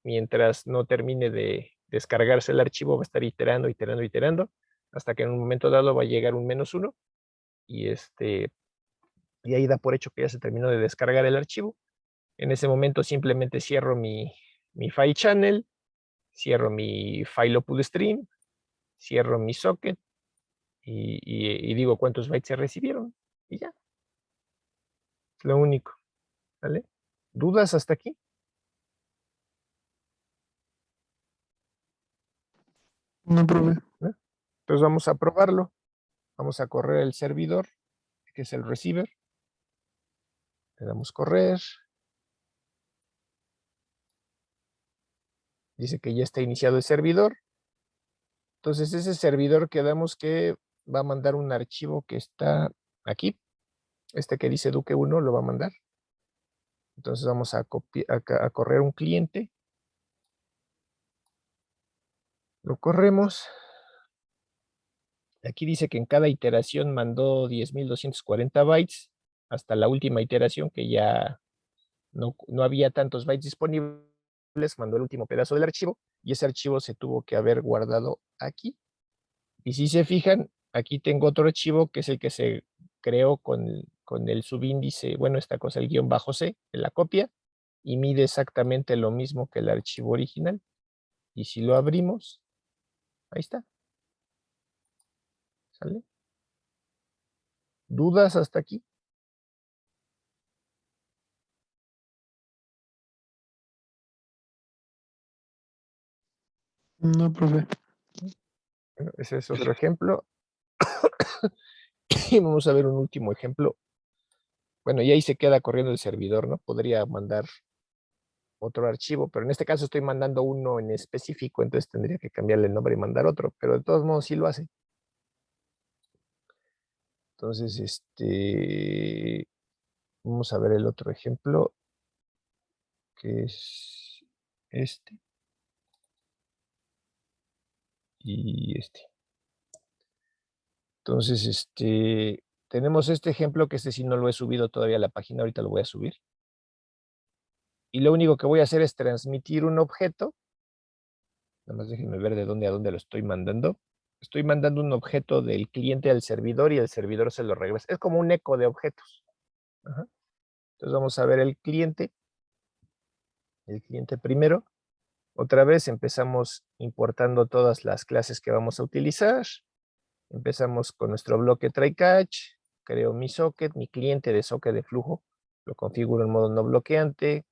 mientras no termine de descargarse el archivo, va a estar iterando, iterando, iterando, hasta que en un momento dado va a llegar un -1 y y ahí da por hecho que ya se terminó de descargar el archivo. En ese momento simplemente cierro mi file channel, cierro mi file output stream, cierro mi socket y digo cuántos bytes se recibieron y ya. Es lo único, ¿vale? ¿Dudas hasta aquí? No, profe. ¿No? Entonces vamos a probarlo. Vamos a correr el servidor, que es el receiver. Le damos correr. Dice que ya está iniciado el servidor. Entonces ese servidor quedamos que va a mandar un archivo que está aquí. Que dice Duque 1 lo va a mandar. Entonces vamos a correr un cliente. Lo corremos. Aquí dice que en cada iteración mandó 10.240 bytes. Hasta la última iteración que ya no había tantos bytes disponibles. Mandó el último pedazo del archivo. Y ese archivo se tuvo que haber guardado aquí. Y si se fijan, aquí tengo otro archivo que es el que se creó con el subíndice, bueno, esta cosa, el -c, de la copia, y mide exactamente lo mismo que el archivo original. Y si lo abrimos, ahí está. ¿Sale? ¿Dudas hasta aquí? No, profe. Bueno, ese es otro ejemplo. Y vamos a ver un último ejemplo. Bueno, y ahí se queda corriendo el servidor, ¿no? Podría mandar otro archivo, pero en este caso estoy mandando uno en específico, entonces tendría que cambiarle el nombre y mandar otro, pero de todos modos sí lo hace. Entonces, vamos a ver el otro ejemplo, que es este y este. Entonces, tenemos este ejemplo que sí no lo he subido todavía a la página, ahorita lo voy a subir. Y lo único que voy a hacer es transmitir un objeto. Nada más déjenme ver de dónde a dónde lo estoy mandando. Estoy mandando un objeto del cliente al servidor y el servidor se lo regresa. Es como un eco de objetos. Ajá. Entonces vamos a ver el cliente. El cliente primero. Otra vez empezamos importando todas las clases que vamos a utilizar. Empezamos con nuestro bloque try-catch. Creo mi socket, mi cliente de socket de flujo. Lo configuro en modo no bloqueante.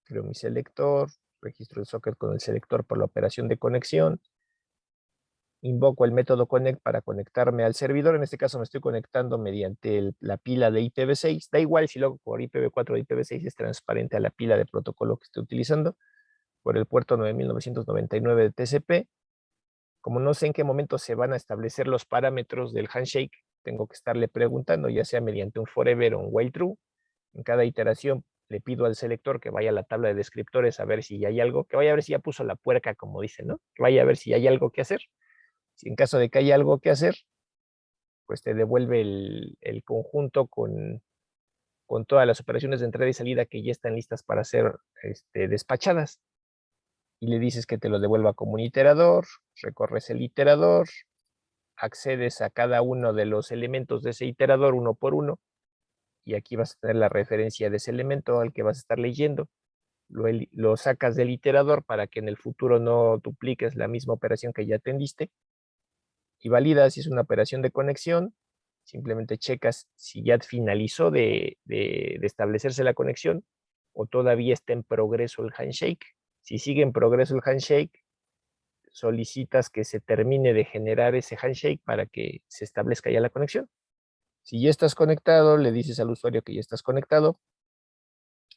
Creo mi selector. Registro el socket con el selector por la operación de conexión. Invoco el método connect para conectarme al servidor. En este caso me estoy conectando mediante la pila de IPv6. Da igual si lo hago por IPv4 o IPv6, es transparente a la pila de protocolo que estoy utilizando. Por el puerto 9999 de TCP. como no sé en qué momento se van a establecer los parámetros del handshake, tengo que estarle preguntando, ya sea mediante un forever o un while true. En cada iteración le pido al selector que vaya a la tabla de descriptores a ver si hay algo, que vaya a ver si ya puso la puerca, como dicen, ¿no? Que vaya a ver si hay algo que hacer. Si en caso de que haya algo que hacer, pues te devuelve el conjunto con todas las operaciones de entrada y salida que ya están listas para ser despachadas. Y le dices que te lo devuelva como un iterador, recorres el iterador, accedes a cada uno de los elementos de ese iterador uno por uno, y aquí vas a tener la referencia de ese elemento al que vas a estar leyendo. Lo sacas del iterador para que en el futuro no dupliques la misma operación que ya atendiste, y validas si es una operación de conexión. Simplemente checas si ya finalizó de establecerse la conexión o todavía está en progreso el handshake. Si sigue en progreso el handshake, solicitas que se termine de generar ese handshake para que se establezca ya la conexión. Si ya estás conectado, le dices al usuario que ya estás conectado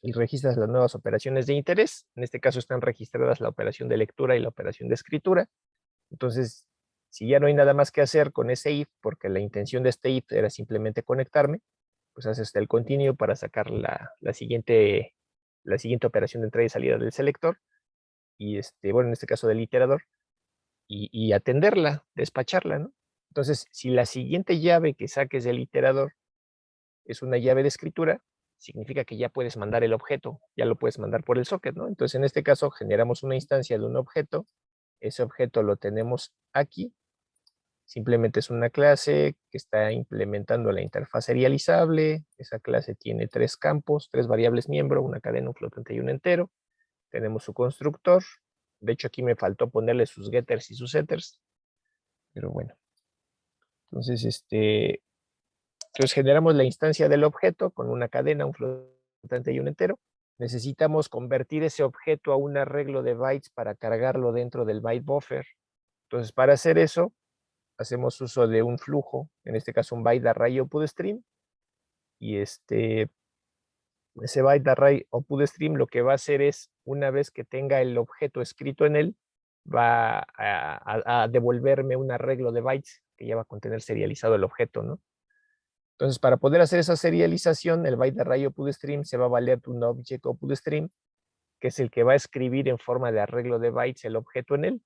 y registras las nuevas operaciones de interés. En este caso están registradas la operación de lectura y la operación de escritura. Entonces, si ya no hay nada más que hacer con ese if, porque la intención de este if era simplemente conectarme, pues haces el continuo para sacar la siguiente operación de entrada y salida del selector, y bueno, en este caso del iterador, y atenderla, despacharla, ¿no? Entonces, si la siguiente llave que saques del iterador es una llave de escritura, significa que ya puedes mandar el objeto, ya lo puedes mandar por el socket, ¿no? Entonces, en este caso, generamos una instancia de un objeto, ese objeto lo tenemos aquí, simplemente es una clase que está implementando la interfaz serializable. Esa clase tiene 3 campos, 3 variables miembro, una cadena, un flotante y un entero. Tenemos su constructor. De hecho, aquí me faltó ponerle sus getters y sus setters, pero bueno. Entonces, generamos la instancia del objeto con una cadena, un flotante y un entero. Necesitamos convertir ese objeto a un arreglo de bytes para cargarlo dentro del byte buffer. Entonces, para hacer eso, hacemos uso de un flujo, en este caso un byte array output stream, y ese byte array output stream lo que va a hacer es, una vez que tenga el objeto escrito en él, va a devolverme un arreglo de bytes que ya va a contener serializado el objeto, ¿no? Entonces, para poder hacer esa serialización, el byte array output stream se va a valer de un object output stream, que es el que va a escribir en forma de arreglo de bytes el objeto en él.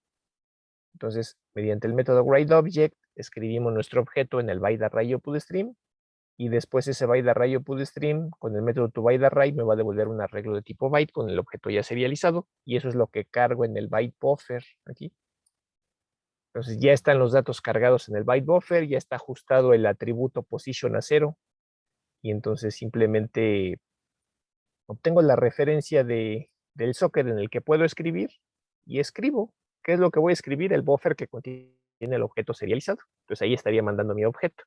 Entonces, mediante el método writeObject, escribimos nuestro objeto en el byte array output stream, y después ese byte array output stream, con el método toByteArray, me va a devolver un arreglo de tipo byte con el objeto ya serializado, y eso es lo que cargo en el byte buffer aquí. Entonces ya están los datos cargados en el byte buffer, ya está ajustado el atributo position a 0, y entonces simplemente obtengo la referencia del socket en el que puedo escribir, y escribo. ¿Qué es lo que voy a escribir? El buffer que contiene el objeto serializado. Entonces ahí estaría mandando mi objeto.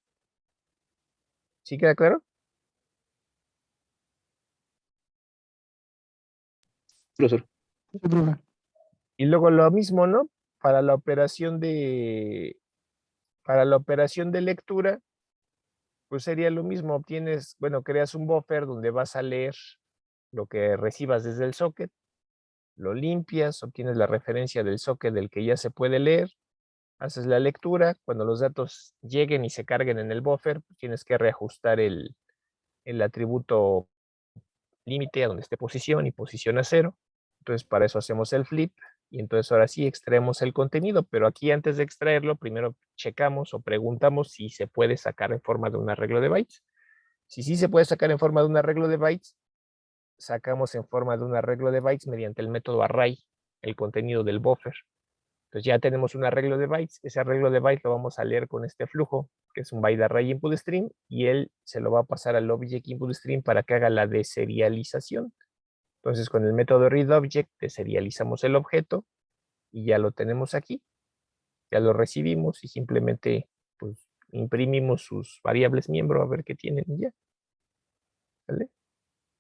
¿Sí queda claro? Profesor. Sí, profe. Y luego lo mismo, ¿no? Para la operación de lectura, pues sería lo mismo. Obtienes, bueno, creas un buffer donde vas a leer lo que recibas desde el socket, lo limpias, obtienes la referencia del socket del que ya se puede leer, haces la lectura. Cuando los datos lleguen y se carguen en el buffer, pues tienes que reajustar el atributo límite a donde esté posición, y posición a 0. Entonces, para eso hacemos el flip, y entonces ahora sí extraemos el contenido, pero aquí antes de extraerlo, primero checamos o preguntamos si se puede sacar en forma de un arreglo de bytes. Si sí se puede sacar en forma de un arreglo de bytes, sacamos en forma de un arreglo de bytes mediante el método array el contenido del buffer. Entonces ya tenemos un arreglo de bytes. Ese arreglo de bytes lo vamos a leer con este flujo, que es un byte array input stream, y él se lo va a pasar al object input stream para que haga la deserialización. Entonces, con el método readObject deserializamos el objeto y ya lo tenemos aquí. Ya lo recibimos y simplemente pues, imprimimos sus variables miembro a ver qué tienen y ya. ¿Vale?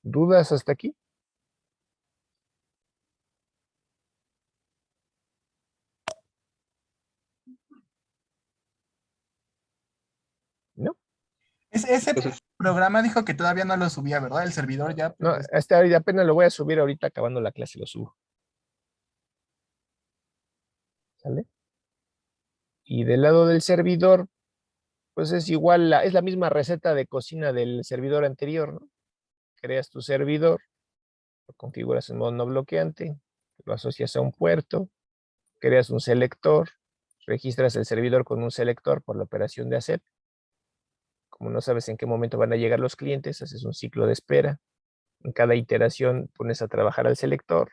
¿Dudas hasta aquí? ¿No? Ese Profesor. programa dijo que todavía no lo subía, ¿verdad? El servidor ya. No, Pero hasta ahorita apenas lo voy a subir ahorita acabando la clase, lo subo. ¿Sale? Y del lado del servidor, pues es igual, es la misma receta de cocina del servidor anterior, ¿no? Creas tu servidor, lo configuras en modo no bloqueante, lo asocias a un puerto, creas un selector, registras el servidor con un selector por la operación de ACEP. Como no sabes en qué momento van a llegar los clientes, haces un ciclo de espera. En cada iteración pones a trabajar al selector,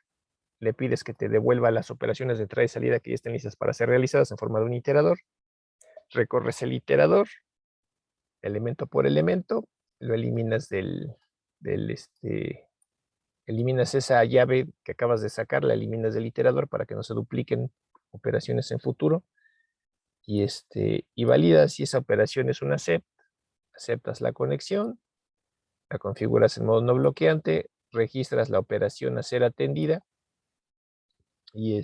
le pides que te devuelva las operaciones de entrada y salida que ya estén listas para ser realizadas en forma de un iterador. Recorres el iterador, elemento por elemento, lo eliminas eliminas esa llave que acabas de sacar, la eliminas del iterador para que no se dupliquen operaciones en futuro. Y validas si esa operación es una ACEP, aceptas la conexión, la configuras en modo no bloqueante, registras la operación a ser atendida y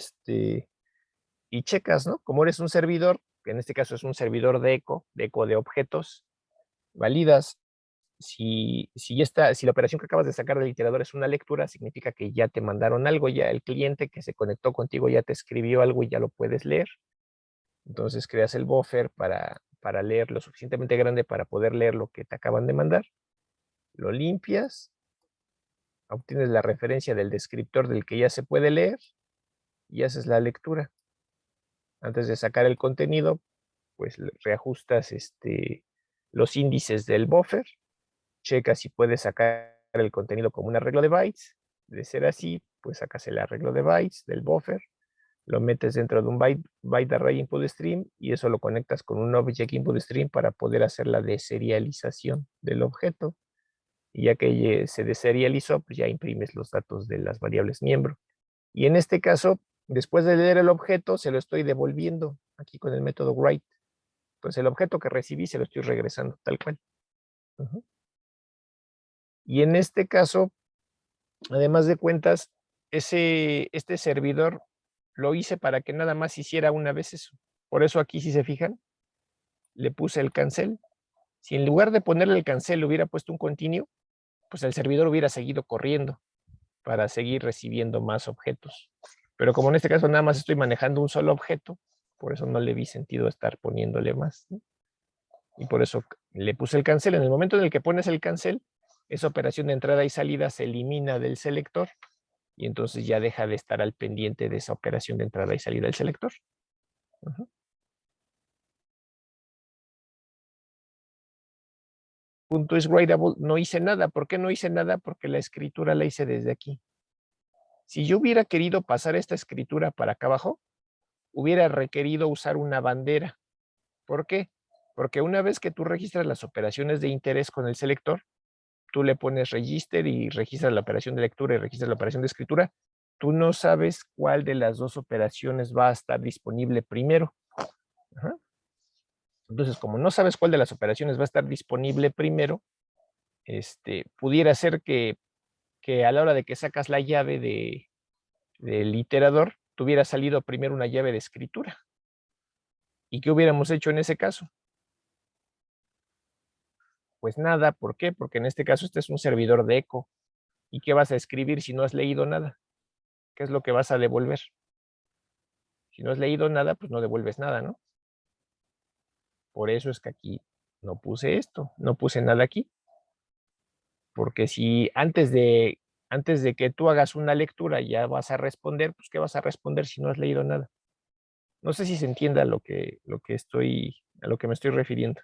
checas, ¿no? Como eres un servidor, que en este caso es un servidor de eco de objetos, validas si la operación que acabas de sacar del iterador es una lectura, significa que ya te mandaron algo, ya el cliente que se conectó contigo ya te escribió algo y ya lo puedes leer. Entonces creas el buffer para leer lo suficientemente grande para poder leer lo que te acaban de mandar. Lo limpias, obtienes la referencia del descriptor del que ya se puede leer y haces la lectura. Antes de sacar el contenido, pues reajustas los índices del buffer, checas si puedes sacar el contenido como un arreglo de bytes. De ser así, pues sacas el arreglo de bytes del buffer, lo metes dentro de un byte array input stream y eso lo conectas con un object input stream para poder hacer la deserialización del objeto. Y ya que se deserializó, pues ya imprimes los datos de las variables miembro. Y en este caso, después de leer el objeto, se lo estoy devolviendo aquí con el método write. Entonces el objeto que recibí se lo estoy regresando tal cual. Y en este caso, además de cuentas, este servidor lo hice para que nada más hiciera una vez eso. Por eso aquí, si se fijan, le puse el cancel. Si en lugar de ponerle el cancel le hubiera puesto un continuo, pues el servidor hubiera seguido corriendo para seguir recibiendo más objetos. Pero como en este caso nada más estoy manejando un solo objeto, por eso no le vi sentido estar poniéndole más, ¿no? Y por eso le puse el cancel. En el momento en el que pones el cancel, esa operación de entrada y salida se elimina del selector y entonces ya deja de estar al pendiente de esa operación de entrada y salida del selector. Punto is writable, no hice nada. ¿Por qué no hice nada? Porque la escritura la hice desde aquí. Si yo hubiera querido pasar esta escritura para acá abajo, hubiera requerido usar una bandera. ¿Por qué? Porque una vez que tú registras las operaciones de interés con el selector, tú le pones register y registras la operación de lectura y registras la operación de escritura, tú no sabes cuál de las dos operaciones va a estar disponible primero. Entonces, como no sabes cuál de las operaciones va a estar disponible primero, pudiera ser que a la hora de que sacas la llave del iterador, tuviera salido primero una llave de escritura. ¿Y qué hubiéramos hecho en ese caso? Pues nada, ¿por qué? Porque en este caso este es un servidor de eco. ¿Y qué vas a escribir si no has leído nada? ¿Qué es lo que vas a devolver? Si no has leído nada, pues no devuelves nada, ¿no? Por eso es que aquí no puse esto, no puse nada aquí. Porque si antes de que tú hagas una lectura ya vas a responder, pues ¿qué vas a responder si no has leído nada? No sé si se entienda a lo que me estoy refiriendo.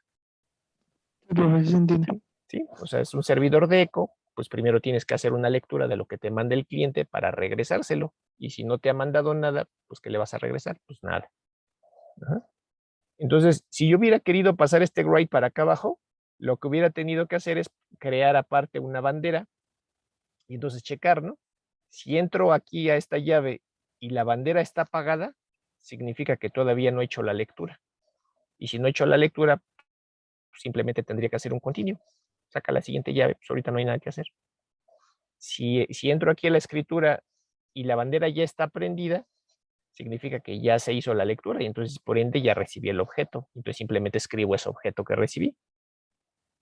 Sí, profe, sí se entiende. ¿Sí? O sea, es un servidor de eco, pues primero tienes que hacer una lectura de lo que te manda el cliente para regresárselo. Y si no te ha mandado nada, pues ¿qué le vas a regresar? Pues nada. Entonces, si yo hubiera querido pasar este write para acá abajo, lo que hubiera tenido que hacer es crear aparte una bandera y entonces checar, ¿no? Si entro aquí a esta llave y la bandera está apagada, significa que todavía no he hecho la lectura. Y si no he hecho la lectura, simplemente tendría que hacer un continuo. Saca la siguiente llave, pues ahorita no hay nada que hacer. Si entro aquí a la escritura y la bandera ya está prendida, significa que ya se hizo la lectura y entonces por ende ya recibí el objeto. Entonces simplemente escribo ese objeto que recibí.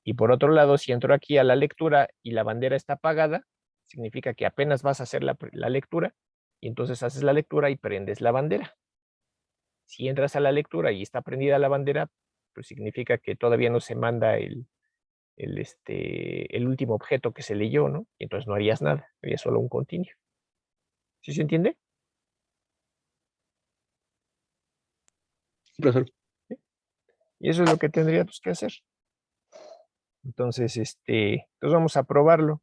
Y por otro lado, si entro aquí a la lectura y la bandera está apagada, significa que apenas vas a hacer la lectura y entonces haces la lectura y prendes la bandera. Si entras a la lectura y está prendida la bandera, pues significa que todavía no se manda el último objeto que se leyó, ¿no? Y entonces no harías nada, harías solo un continuo. ¿Sí se entiende? Sí, profesor. Y eso es lo que tendríamos que hacer. Entonces, entonces vamos a probarlo.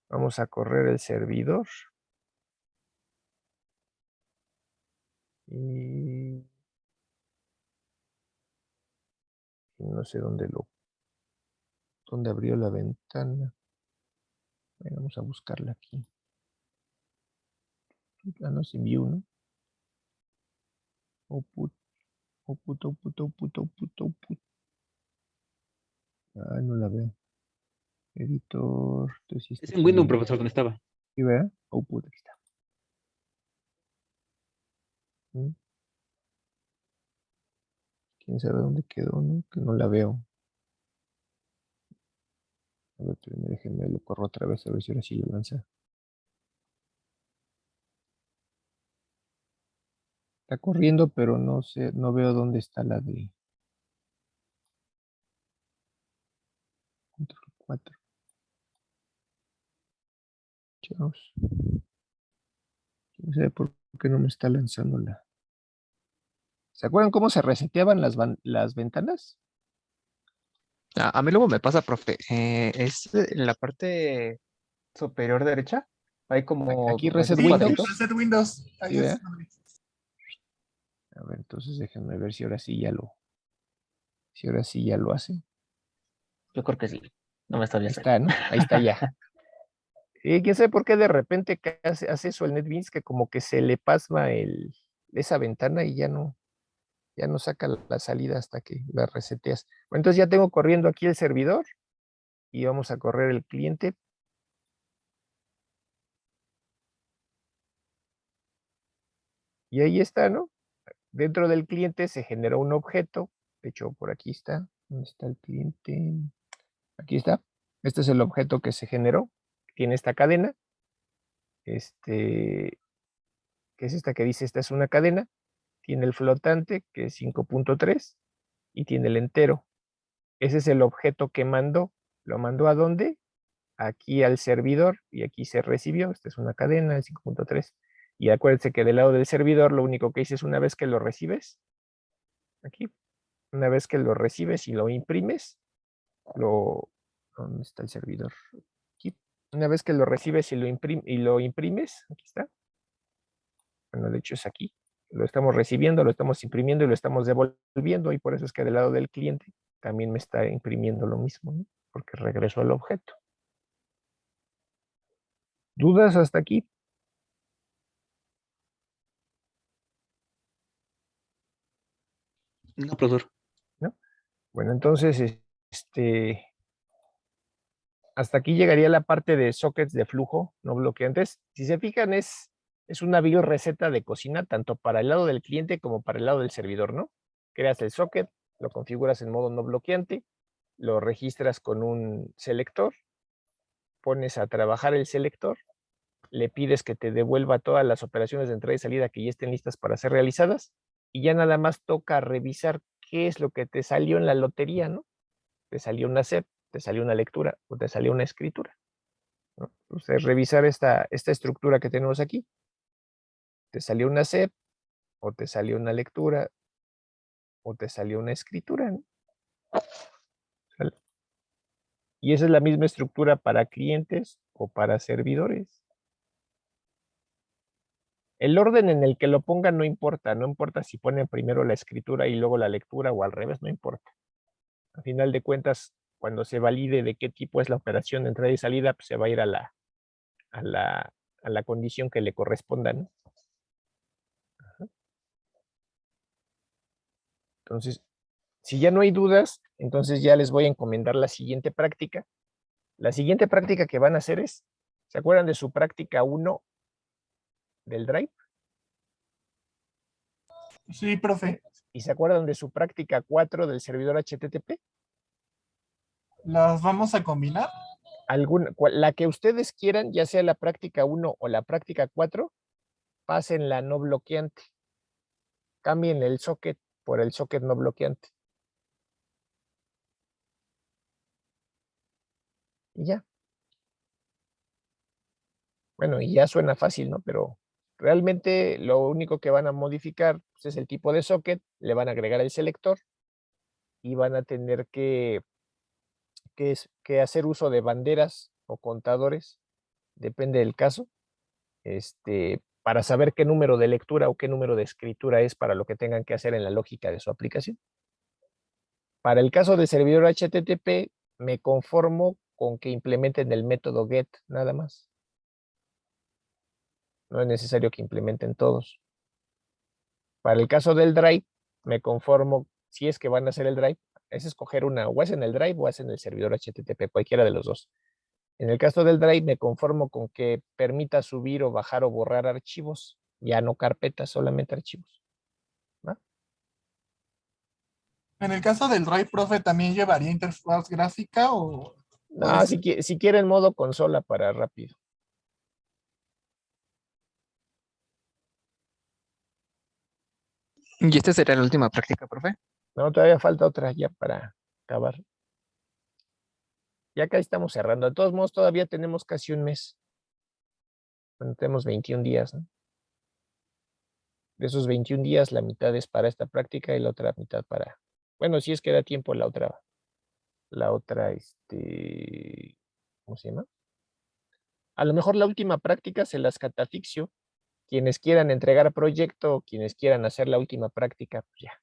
Vamos a correr el servidor. Y no sé dónde abrió la ventana. Vamos a buscarla aquí. Ah, no, sin view, ¿no? Output. Ah, no la veo. Editor. Entonces, Es en Windows, profesor, donde estaba. ¿Sí, verdad? Output, aquí está. ¿Mm? ¿Quién sabe dónde quedó, no? Que no la veo. A ver, déjenme, lo corro otra vez, a ver si ahora sí lo lanza. Está corriendo, pero no sé, no veo dónde está la de control 4. Chavos. ¿Quién sabe por qué no me está lanzando la? ¿Se acuerdan cómo se reseteaban las ventanas? A mí luego me pasa, profe. Es en la parte superior derecha. Hay como Aquí esos Reset Sí, Windows. cuadritos. Reset Windows. Ahí Sí, es ¿verdad? donde- A ver, entonces déjenme ver si ahora sí ya lo hace. Yo creo que sí. No me está Ahí bien. está, ¿no? Ahí está ya. ¿Quién sabe por qué de repente hace eso el NetBeans? Que como que se le pasma esa ventana y ya no saca la salida hasta que la reseteas. Bueno, entonces ya tengo corriendo aquí el servidor y vamos a correr el cliente. Y ahí está, ¿no? Dentro del cliente se generó un objeto. De hecho, por aquí está. ¿Dónde está el cliente? Aquí está. Este es el objeto que se generó. Tiene esta cadena. Que es esta que dice, esta es una cadena. Tiene el flotante, que es 5.3, y tiene el entero. Ese es el objeto que mandó. ¿Lo mandó a dónde? Aquí al servidor, y aquí se recibió. Esta es una cadena de 5.3. Y acuérdense que del lado del servidor, lo único que hice es una vez que lo recibes, aquí, una vez que lo recibes y lo imprimes, ¿dónde está el servidor? Aquí. Una vez que lo recibes y lo imprimes, aquí está. Bueno, de hecho es aquí. Lo estamos recibiendo, lo estamos imprimiendo y lo estamos devolviendo, y por eso es que del lado del cliente también me está imprimiendo lo mismo, ¿no? Porque regreso al objeto. ¿Dudas hasta aquí? No, profesor. ¿No? Bueno, entonces, hasta aquí llegaría la parte de sockets de flujo no bloqueantes. Si se fijan, es una build receta de cocina, tanto para el lado del cliente como para el lado del servidor, ¿no? Creas el socket, lo configuras en modo no bloqueante, lo registras con un selector, pones a trabajar el selector, le pides que te devuelva todas las operaciones de entrada y salida que ya estén listas para ser realizadas, y ya nada más toca revisar qué es lo que te salió en la lotería, ¿no? Te salió una SEP, te salió una lectura o te salió una escritura, ¿no? Entonces, revisar esta estructura que tenemos aquí. Te salió una SEP, o te salió una lectura, o te salió una escritura, ¿no? ¿Sale? Y esa es la misma estructura para clientes o para servidores. El orden en el que lo pongan no importa, no importa si ponen primero la escritura y luego la lectura o al revés, no importa. A final de cuentas, cuando se valide de qué tipo es la operación de entrada y salida, pues se va a ir a la condición que le corresponda, ¿no? Entonces, si ya no hay dudas, entonces ya les voy a encomendar la siguiente práctica. La siguiente práctica que van a hacer es, ¿se acuerdan de su práctica 1 del Drive? Sí, profe. ¿Y se acuerdan de su práctica 4 del servidor HTTP? ¿Las vamos a combinar? La que ustedes quieran, ya sea la práctica 1 o la práctica 4, pásenla no bloqueante. cambien el socket por el socket no bloqueante. Y ya. Bueno, y ya suena fácil, ¿no? Pero realmente lo único que van a modificar pues, es el tipo de socket, le van a agregar el selector y van a tener que hacer uso de banderas o contadores, depende del caso, para saber qué número de lectura o qué número de escritura es para lo que tengan que hacer en la lógica de su aplicación. Para el caso de servidor HTTP, me conformo con que implementen el método get nada más. No es necesario que implementen todos. Para el caso del drive, me conformo, si es que van a hacer el drive, es escoger una, o es en el drive o es en el servidor HTTP, cualquiera de los dos. En el caso del drive, me conformo con que permita subir o bajar o borrar archivos, ya no carpetas, solamente archivos. ¿Va? En el caso del Drive, profe, ¿también llevaría interfaz gráfica o puede No, ser? si quieren modo consola para rápido. ¿Y esta sería la última práctica, profe? No, todavía falta otra ya para acabar. Ya acá estamos cerrando. De todos modos, todavía tenemos casi un mes. Bueno, tenemos 21 días, ¿no? De esos 21 días, la mitad es para esta práctica y la otra mitad para... Bueno, si es que da tiempo la otra, ¿cómo se llama? A lo mejor la última práctica se las catafixio. Quienes quieran entregar proyecto, quienes quieran hacer la última práctica, pues ya,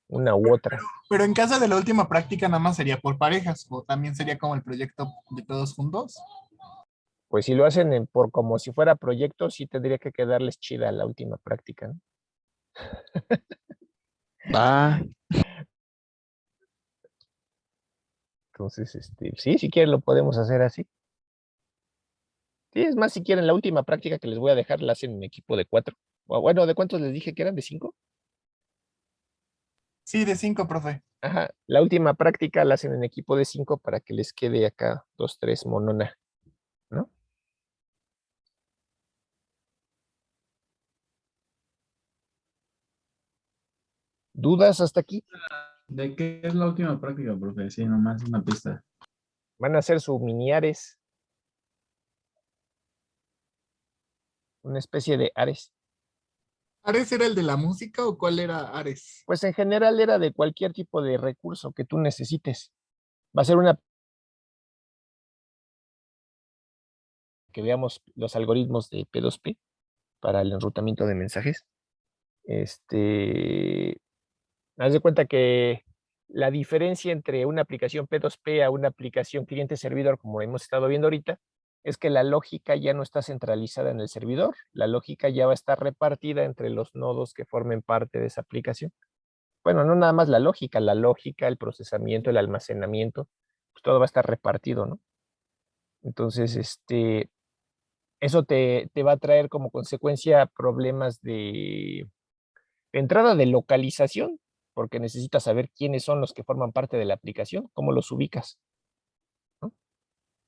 una u otra. Pero en caso de la última práctica nada más sería por parejas o también sería como el proyecto de todos juntos. Pues si lo hacen por como si fuera proyecto, sí tendría que quedarles chida la última práctica, ¿no? Va. Entonces, sí, si quieren lo podemos hacer así. Sí, es más, si quieren la última práctica que les voy a dejar, la hacen en equipo de 4. Bueno, ¿de cuántos les dije que eran? ¿De 5? Sí, de 5, profe. Ajá, la última práctica la hacen en equipo de 5 para que les quede acá 2, 3 monona, ¿no? ¿Dudas hasta aquí? ¿De qué es la última práctica, profe? Sí, nomás una pista. Van a hacer su mini Ares, una especie de Ares. ¿Ares era el de la música o cuál era Ares? Pues en general era de cualquier tipo de recurso que tú necesites. Va a ser una que veamos los algoritmos de P2P para el enrutamiento de mensajes. Haz de cuenta que la diferencia entre una aplicación P2P a una aplicación cliente-servidor, como hemos estado viendo ahorita, es que la lógica ya no está centralizada en el servidor, la lógica ya va a estar repartida entre los nodos que formen parte de esa aplicación. Bueno, no nada más la lógica, el procesamiento, el almacenamiento, pues todo va a estar repartido, ¿no? Entonces, eso te va a traer como consecuencia problemas de entrada de localización, porque necesitas saber quiénes son los que forman parte de la aplicación, cómo los ubicas, ¿no?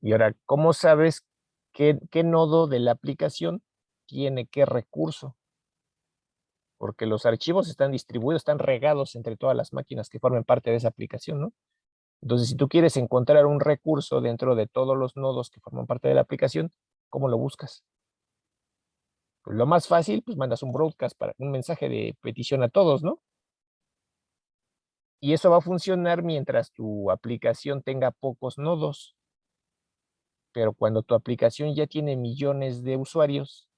Y ahora, ¿cómo sabes qué nodo de la aplicación tiene qué recurso? Porque los archivos están distribuidos, están regados entre todas las máquinas que forman parte de esa aplicación, ¿no? Entonces, si tú quieres encontrar un recurso dentro de todos los nodos que forman parte de la aplicación, ¿cómo lo buscas? Pues lo más fácil, pues mandas un broadcast para un mensaje de petición a todos, ¿no? Y eso va a funcionar mientras tu aplicación tenga pocos nodos. Pero cuando tu aplicación ya tiene millones de usuarios,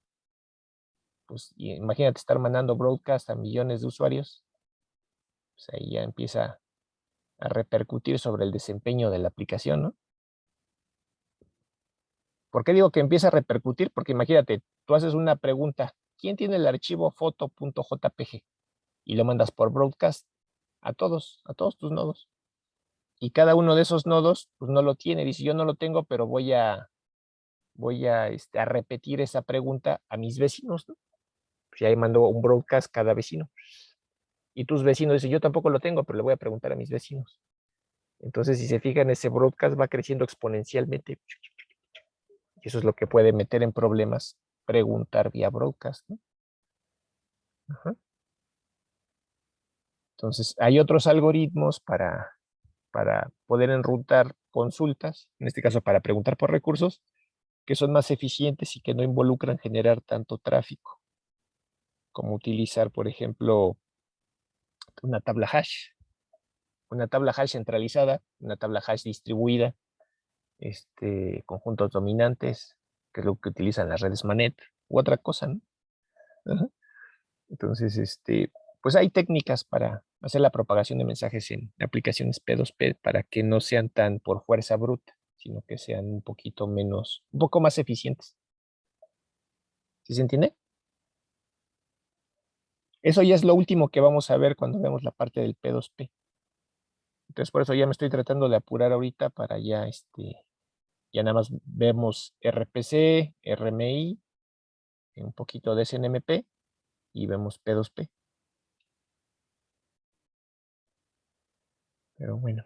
pues imagínate estar mandando broadcast a millones de usuarios, pues ahí ya empieza a repercutir sobre el desempeño de la aplicación, ¿no? ¿Por qué digo que empieza a repercutir? Porque imagínate, tú haces una pregunta, ¿quién tiene el archivo foto.jpg? Y lo mandas por broadcast a todos tus nodos. Y cada uno de esos nodos, pues no lo tiene. Dice, yo no lo tengo, pero voy a repetir esa pregunta a mis vecinos, ¿no? Pues ahí mando un broadcast cada vecino. Y tus vecinos dicen, yo tampoco lo tengo, pero le voy a preguntar a mis vecinos. Entonces, si se fijan, ese broadcast va creciendo exponencialmente. Y eso es lo que puede meter en problemas preguntar vía broadcast, ¿no? Ajá. Entonces, hay otros algoritmos para poder enrutar consultas, en este caso para preguntar por recursos, que son más eficientes y que no involucran generar tanto tráfico, como utilizar, por ejemplo, una tabla hash. Una tabla hash centralizada, una tabla hash distribuida, conjuntos dominantes, que es lo que utilizan las redes Manet, u otra cosa, ¿no? Ajá. Entonces, pues hay técnicas para hacer la propagación de mensajes en aplicaciones P2P para que no sean tan por fuerza bruta, sino que sean un poquito menos, un poco más eficientes. ¿Sí se entiende? Eso ya es lo último que vamos a ver cuando vemos la parte del P2P. Entonces, por eso ya me estoy tratando de apurar ahorita para ya, ya nada más vemos RPC, RMI, un poquito de SNMP y vemos P2P. Pero bueno.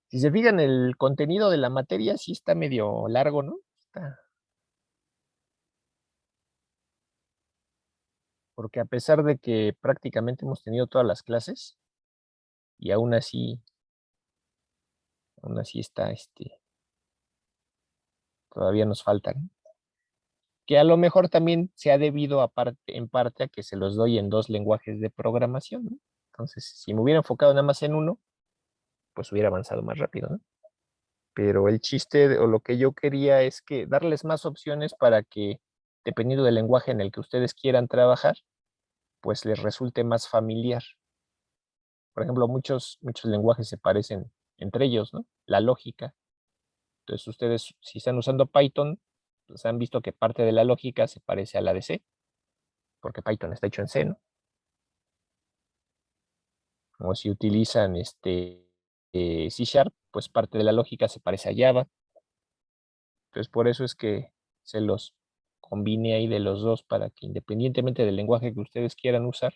Si se fijan, el contenido de la materia sí está medio largo, ¿no? Porque a pesar de que prácticamente hemos tenido todas las clases, y aún así está, todavía nos faltan. Que a lo mejor también se ha debido en parte a que se los doy en 2 lenguajes de programación, ¿no? Entonces, si me hubiera enfocado nada más en uno, pues hubiera avanzado más rápido, ¿no? Pero el chiste o lo que yo quería es que darles más opciones para que, dependiendo del lenguaje en el que ustedes quieran trabajar, pues les resulte más familiar. Por ejemplo, muchos lenguajes se parecen entre ellos, ¿no? La lógica. Entonces, ustedes, si están usando Python, pues han visto que parte de la lógica se parece a la de C, porque Python está hecho en C, ¿no? O si utilizan C#, pues parte de la lógica se parece a Java. Entonces, por eso es que se los combine ahí de los dos para que independientemente del lenguaje que ustedes quieran usar,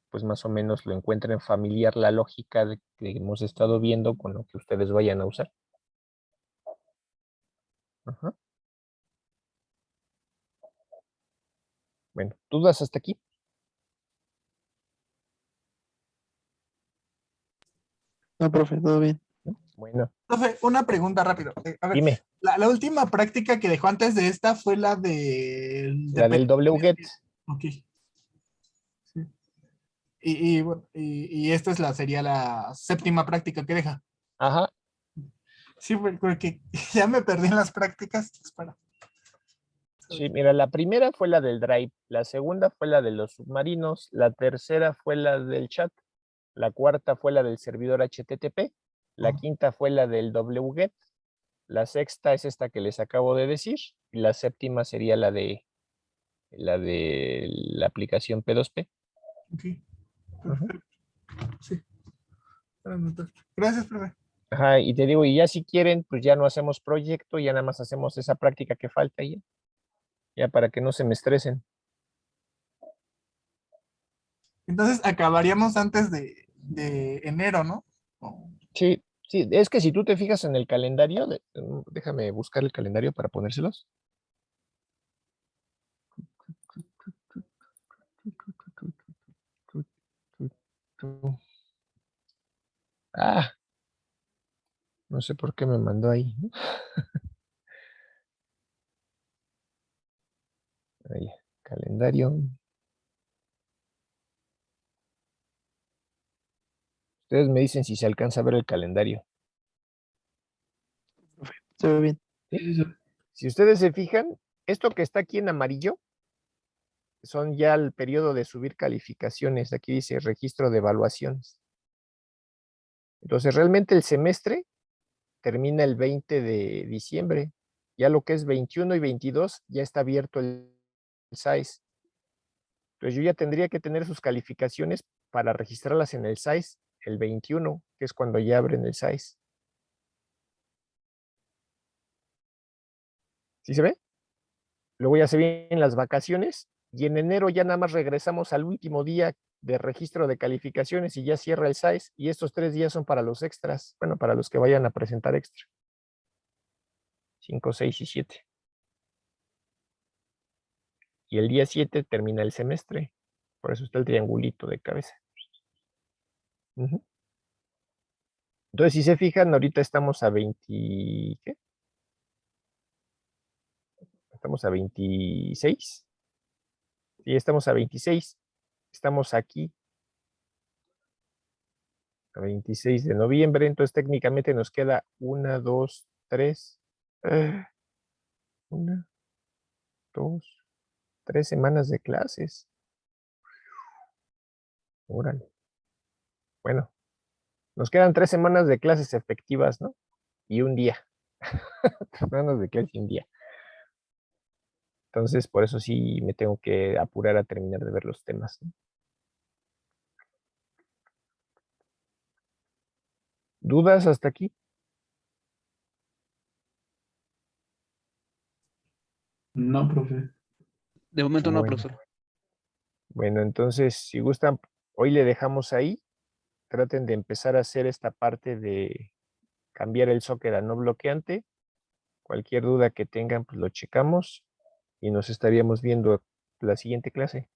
pues más o menos lo encuentren familiar la lógica que hemos estado viendo con lo que ustedes vayan a usar. Ajá. Bueno, ¿dudas hasta aquí? No, profe, todo bien. ¿No? Bueno, Profe, una pregunta rápido. A ver, dime, la última práctica que dejó antes de esta fue la la del wget. Ok. Sí. Bueno, y esta sería la séptima práctica que deja. Ajá, Sí, porque ya me perdí en las prácticas. Espera. sí, mira, la primera fue la del Drive, la segunda fue la de los submarinos, la tercera fue la del chat, la cuarta fue la del servidor HTTP, la quinta fue la del wget, la sexta es esta que les acabo de decir, y la séptima sería la de la aplicación P2P. Ok, perfecto. Sí. Gracias, profe. Ajá, y te digo, y ya si quieren, pues ya no hacemos proyecto, ya nada más hacemos esa práctica que falta ya para que no se me estresen. Entonces acabaríamos antes de enero, ¿no? Sí, sí, es que si tú te fijas en el calendario, déjame buscar el calendario para ponérselos. Ah, no sé por qué me mandó ahí, ¿no? Ahí, calendario. Ustedes me dicen si se alcanza a ver el calendario. Se ve bien. ¿Sí? Si ustedes se fijan, esto que está aquí en amarillo son ya el periodo de subir calificaciones. Aquí dice registro de evaluaciones. Entonces, realmente el semestre termina el 20 de diciembre. Ya lo que es 21 y 22 ya está abierto el SAIS. Entonces, yo ya tendría que tener sus calificaciones para registrarlas en el SAIS el 21, que es cuando ya abren el SAIS. ¿Sí se ve? Luego ya se vienen las vacaciones y en enero ya nada más regresamos al último día de registro de calificaciones y ya cierra el SAIS, y estos 3 días son para los extras, bueno, para los que vayan a presentar extra. 5, 6 y 7. Y el día 7 termina el semestre. Por eso está el triangulito de cabeza. Ujú. Entonces, si se fijan, ahorita estamos a 20, ¿qué? Estamos a 26. Sí, estamos a 26. Estamos aquí a 26 de noviembre. Entonces, técnicamente nos queda 1, 2, 3. 1, 2, 3 semanas de clases. Órale. Bueno, nos quedan 3 semanas de clases efectivas, ¿no? Y un día. 3 semanas de clases y un día. Entonces, por eso sí me tengo que apurar a terminar de ver los temas, ¿no? ¿Dudas hasta aquí? No, profe. De momento no, Bueno, profesor. bueno, entonces, si gustan, hoy le dejamos ahí. Traten de empezar a hacer esta parte de cambiar el socket a no bloqueante. Cualquier duda que tengan, pues lo checamos y nos estaríamos viendo la siguiente clase.